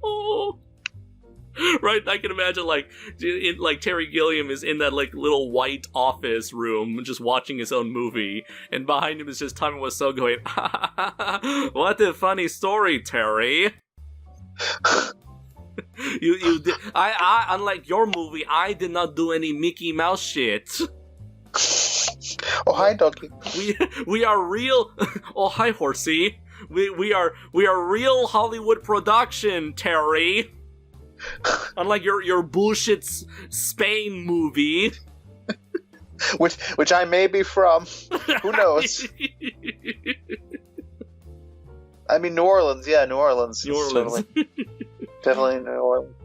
No! Right, I can imagine like Terry Gilliam is in that like little white office room just watching his own movie, and behind him is just Tommy Wiseau going, "What a funny story, Terry." you did, I unlike your movie, I did not do any Mickey Mouse shit. Oh, hi, doggy. We are real. Oh, hi, horsey. We are real Hollywood production, Terry. Unlike your bullshit Spain movie, which I may be from. Who knows? I mean, New Orleans. Yeah, New Orleans. New Orleans. Definitely New Orleans.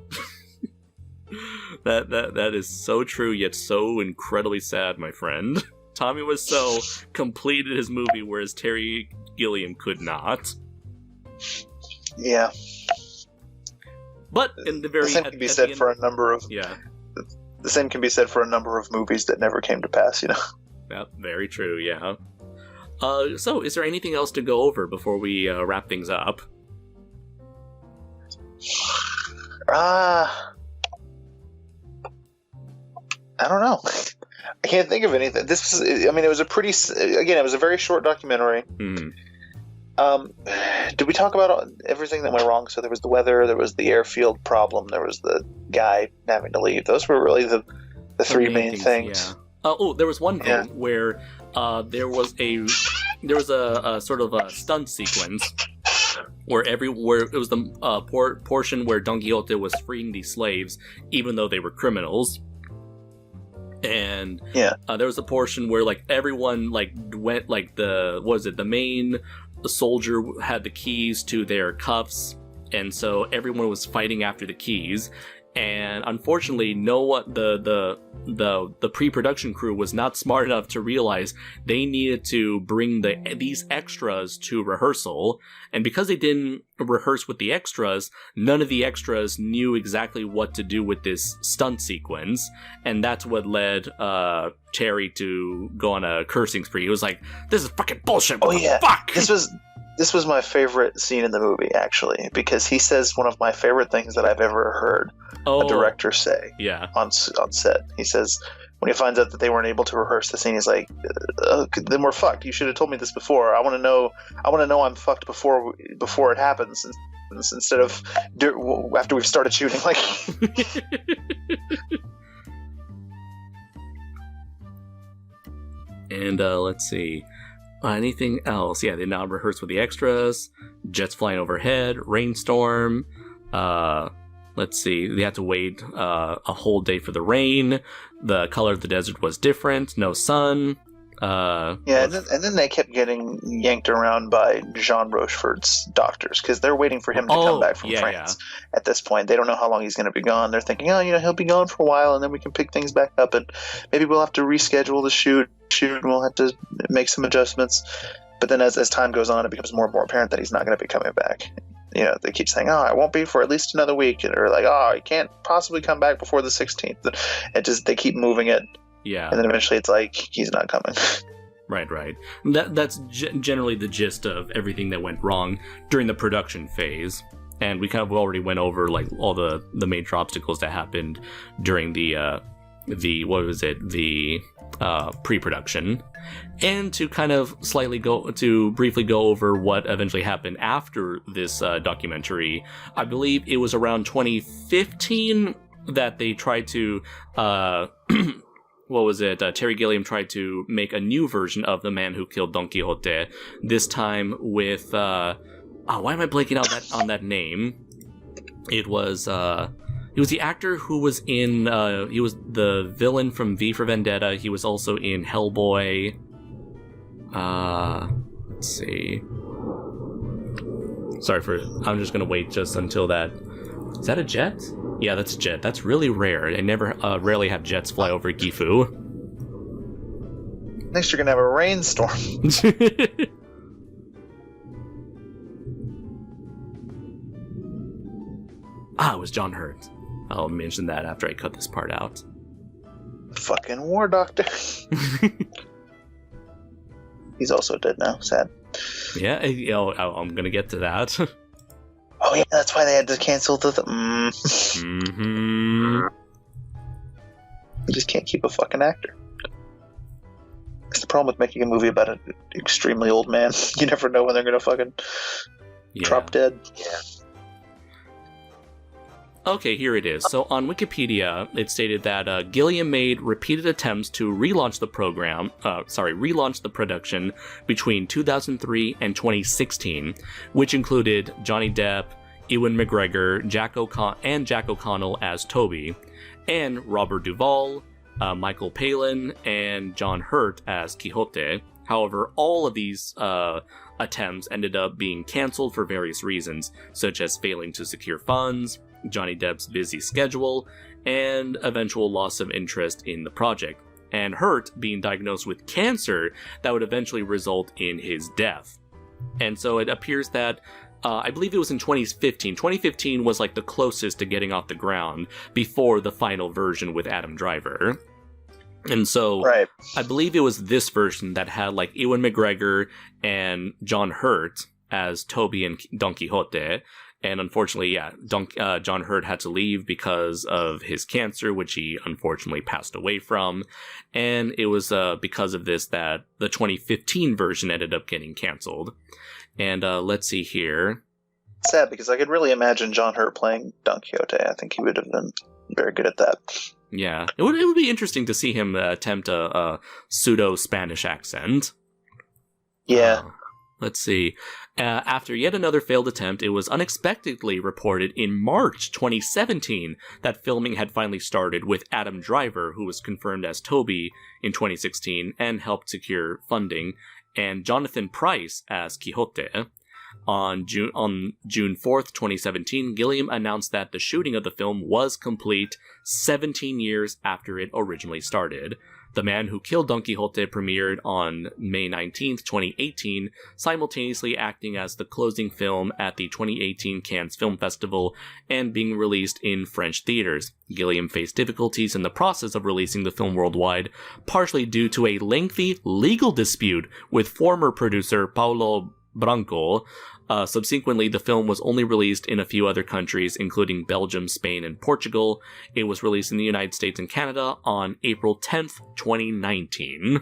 That is so true, yet so incredibly sad, my friend. Tommy Wiseau completed his movie, whereas Terry Gilliam could not. Yeah. But in the very the same can be said for a number of The same can be said for a number of movies that never came to pass. You know. Yeah, very true. Yeah. So, is there anything else to go over before we wrap things up? I don't know. I can't think of anything. It was it was a very short documentary. Mm-hmm. Did we talk about everything that went wrong? So there was the weather, there was the airfield problem, there was the guy having to leave. Those were really the three main things. Yeah. There was one thing where there was a sort of a stunt sequence where it was the portion where Don Quixote was freeing these slaves, even though they were criminals. And there was a portion where like everyone like went like the main soldier had the keys to their cuffs, and so everyone was fighting after the keys. And unfortunately, the pre-production crew was not smart enough to realize they needed to bring these extras to rehearsal. And because they didn't rehearse with the extras, none of the extras knew exactly what to do with this stunt sequence. And that's what led Terry to go on a cursing spree. He was like, "This is fucking bullshit. What the fuck?" This was my favorite scene in the movie, actually, because he says one of my favorite things that I've ever heard a director say on set. He says, when he finds out that they weren't able to rehearse the scene, he's like, then we're fucked. You should have told me this before. I want to know I'm fucked before it happens, instead of after we've started shooting. Like, and let's see. Anything else? Yeah, they now rehearse with the extras. Jets flying overhead. Rainstorm. Let's see. They had to wait a whole day for the rain. The color of the desert was different. No sun. And then they kept getting yanked around by Jean Rochefort's doctors because they're waiting for him to come back from France. At this point, they don't know how long he's going to be gone. They're thinking, he'll be gone for a while, and then we can pick things back up, and maybe we'll have to reschedule the shoot, and we'll have to make some adjustments. But then as time goes on, it becomes more and more apparent that he's not going to be coming back. They keep saying, it won't be for at least another week, or like, he can't possibly come back before the 16th. They keep moving it. Yeah. And then eventually it's like, he's not coming. Right. That's generally the gist of everything that went wrong during the production phase. And we kind of already went over like all the major obstacles that happened during the pre-production. And to kind of briefly go over what eventually happened after this documentary, I believe it was around 2015 that they tried to Terry Gilliam tried to make a new version of The Man Who Killed Don Quixote, this time with why am I blanking out on that name? It was the actor who was in he was the villain from V for Vendetta. He was also in Hellboy. Let's see. I'm just gonna wait just until that. Is that a jet? Yeah, that's a jet. That's really rare. I rarely have jets fly over Gifu. Next, you're gonna have a rainstorm. It was John Hurt. I'll mention that after I cut this part out. Fucking war doctor. He's also dead now. Sad. Yeah, I'm gonna get to that. Oh yeah, that's why they had to cancel the. Mm-hmm. You just can't keep a fucking actor. It's the problem with making a movie about an extremely old man. You never know when they're gonna fucking drop dead. Yeah. Okay, here it is. So on Wikipedia, it stated that Gilliam made repeated attempts to relaunch the production between 2003 and 2016, which included Johnny Depp, Ewan McGregor, Jack O'Connell as Toby, and Robert Duvall, Michael Palin, and John Hurt as Quixote. However, all of these attempts ended up being cancelled for various reasons, such as failing to secure funds, Johnny Depp's busy schedule, and eventual loss of interest in the project, and Hurt being diagnosed with cancer that would eventually result in his death. And so it appears that, I believe it was in 2015. 2015 was like the closest to getting off the ground before the final version with Adam Driver. And so I believe it was this version that had like Ewan McGregor and John Hurt as Toby and Don Quixote. And unfortunately, John Hurt had to leave because of his cancer, which he unfortunately passed away from. And it was because of this that the 2015 version ended up getting canceled. And let's see here. Sad, because I could really imagine John Hurt playing Don Quixote. I think he would have been very good at that. Yeah, it would be interesting to see him attempt a pseudo-Spanish accent. Yeah. Let's see. After yet another failed attempt, it was unexpectedly reported in March 2017 that filming had finally started, with Adam Driver, who was confirmed as Toby in 2016 and helped secure funding, and Jonathan Pryce as Quixote. On June 4th, 2017, Gilliam announced that the shooting of the film was complete 17 years after it originally started. The Man Who Killed Don Quixote premiered on May 19th, 2018, simultaneously acting as the closing film at the 2018 Cannes Film Festival and being released in French theaters. Gilliam faced difficulties in the process of releasing the film worldwide, partially due to a lengthy legal dispute with former producer Paolo Branco. Subsequently, the film was only released in a few other countries, including Belgium, Spain, and Portugal. It was released in the United States and Canada on April 10th, 2019.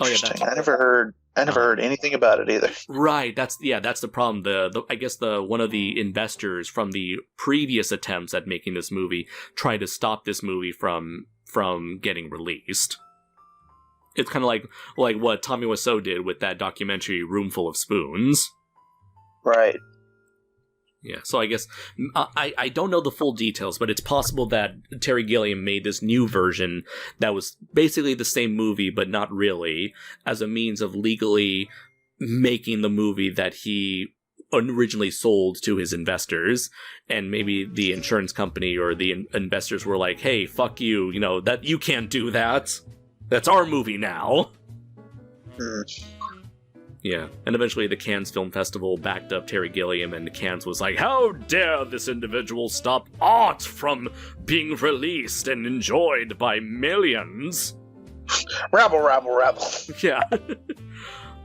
Oh yeah, I never heard anything about it either. Right, that's the problem. I guess one of the investors from the previous attempts at making this movie tried to stop this movie from getting released. It's kind of like what Tommy Wiseau did with that documentary Roomful of Spoons. Right. Yeah, so I guess I don't know the full details, but it's possible that Terry Gilliam made this new version that was basically the same movie, but not really, as a means of legally making the movie that he originally sold to his investors, and maybe the insurance company or the investors were like, "Hey, fuck you, that you can't do that. That's our movie now." Yeah, and eventually the Cannes Film Festival backed up Terry Gilliam, and Cannes was like, "How dare this individual stop art from being released and enjoyed by millions?" Rabble, rabble, rabble. Yeah.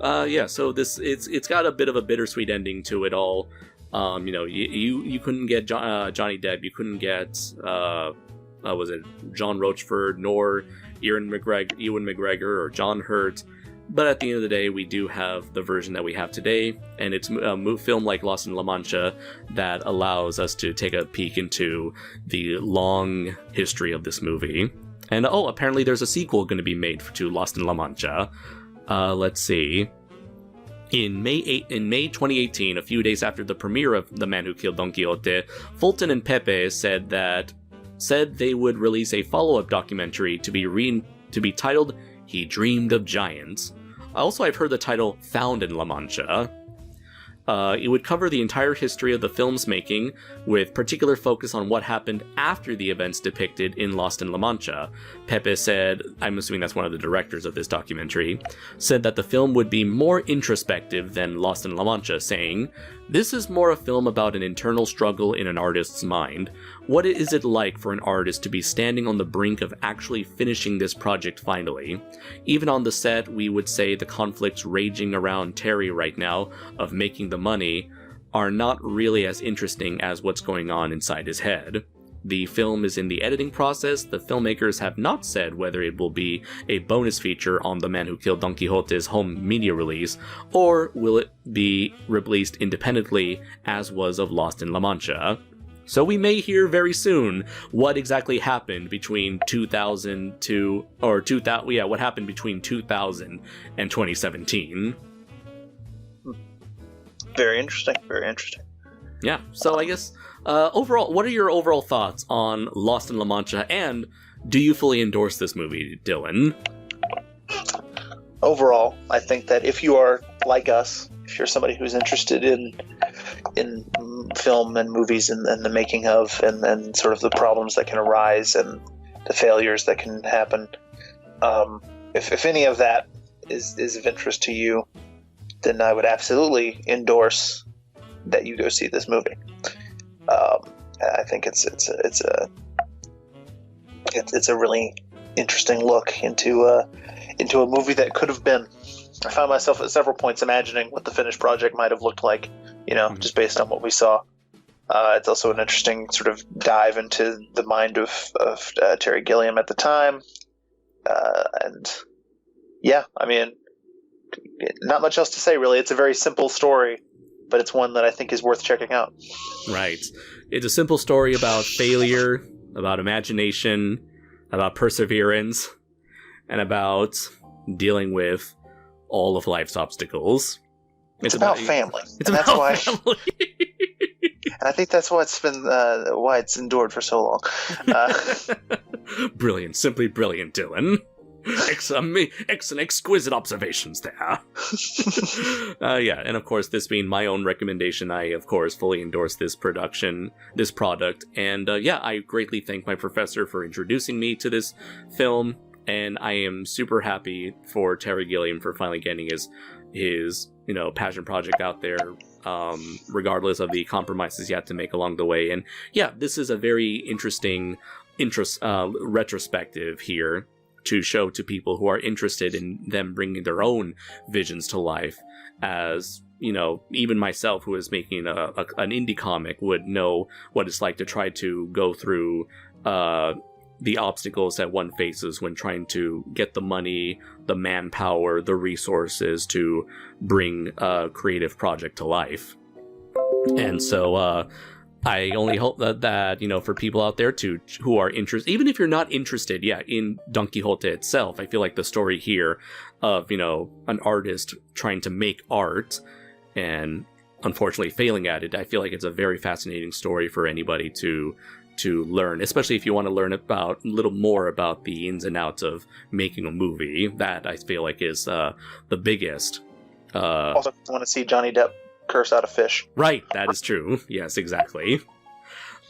Yeah, so it's got a bit of a bittersweet ending to it all. You couldn't get Johnny Depp, you couldn't get, was it John Rochefort, nor Ewan McGregor, or John Hurt. But at the end of the day, we do have the version that we have today, and it's a film like Lost in La Mancha that allows us to take a peek into the long history of this movie. And apparently there's a sequel going to be made to Lost in La Mancha. Let's see. In May 2018, a few days after the premiere of The Man Who Killed Don Quixote, Fulton and Pepe said they would release a follow-up documentary to be titled He Dreamed of Giants. Also, I've heard the title Found in La Mancha. It would cover the entire history of the film's making, with particular focus on what happened after the events depicted in Lost in La Mancha. Pepe said, I'm assuming that's one of the directors of this documentary, said that the film would be more introspective than Lost in La Mancha, saying, "This is more a film about an internal struggle in an artist's mind. What is it like for an artist to be standing on the brink of actually finishing this project finally? Even on the set, we would say the conflicts raging around Terry right now of making the money are not really as interesting as what's going on inside his head. The film is in the editing process. The filmmakers have not said whether it will be a bonus feature on The Man Who Killed Don Quixote's home media release, or will it be released independently as was of Lost in La Mancha. So we may hear very soon what exactly happened between 2000 what happened between 2000 and 2017. Very interesting, very interesting. Yeah, so I guess, overall, what are your overall thoughts on Lost in La Mancha, and do you fully endorse this movie, Dylan? Overall, I think that if you are like us, if you're somebody who's interested in film and movies and the making of, and sort of the problems that can arise and the failures that can happen, if any of that is of interest to you, then I would absolutely endorse that you go see this movie. I think it's a really interesting look into a movie that could have been. I found myself at several points imagining what the finished project might have looked like, just based on what we saw. It's also an interesting sort of dive into the mind of Terry Gilliam at the time. And yeah, I mean, not much else to say, really. It's a very simple story, but it's one that I think is worth checking out. Right. It's a simple story about failure, about imagination, about perseverance, and about dealing with all of life's obstacles. It's about family. Family. And I think that's why it's been why it's endured for so long. Brilliant, simply brilliant, Dylan. Excellent, exquisite observations there. Yeah, and of course, this being my own recommendation, I of course fully endorse this product, and yeah, I greatly thank my professor for introducing me to this film, and I am super happy for Terry Gilliam for finally getting his passion project out there, regardless of the compromises he had to make along the way. And yeah, this is a very interesting retrospective here to show to people who are interested in them bringing their own visions to life as, even myself, who is making an indie comic, would know what it's like to try to go through the obstacles that one faces when trying to get the money, the manpower, the resources to bring a creative project to life. And so I only hope that for people out there who are interested, even if you're not interested, in Don Quixote itself, I feel like the story here of, an artist trying to make art and unfortunately failing at it, I feel like it's a very fascinating story for anybody to learn, especially if you want to learn about a little more about the ins and outs of making a movie. That I feel like is the biggest. Also, I want to see Johnny Depp curse out a fish. Right, that is true. Yes, exactly.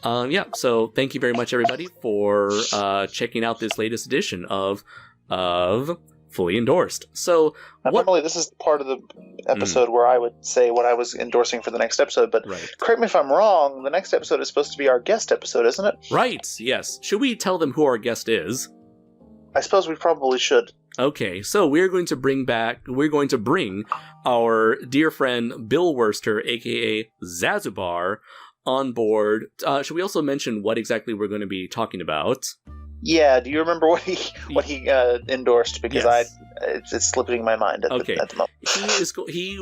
So thank you very much, everybody, for checking out this latest edition of Fully Endorsed. So normally this is part of the episode where I would say what I was endorsing for the next episode, but correct me if I'm wrong, the next episode is supposed to be our guest episode, isn't it? Right, yes. Should we tell them who our guest is? I suppose we probably should. Okay, so we're going to bring our dear friend Bill Wurster, aka Zazubar, on board. Should we also mention what exactly we're going to be talking about? Yeah, do you remember what he endorsed? Because it's slipping my mind at the moment. He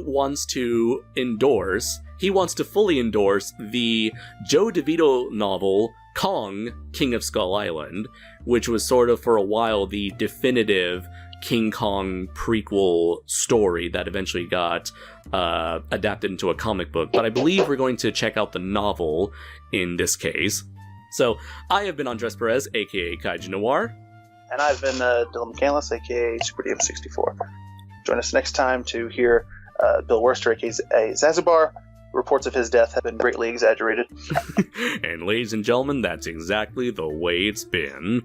wants to fully endorse the Joe DeVito novel Kong, King of Skull Island, which was sort of for a while the definitive King Kong prequel story that eventually got adapted into a comic book. But I believe we're going to check out the novel in this case. So, I have been Andres Perez, aka Kaiju Noir. And I've been Dylan McCandless, aka Super DM64. Join us next time to hear Bill Wurster, aka Zazubar. Reports of his death have been greatly exaggerated. And ladies and gentlemen, that's exactly the way it's been.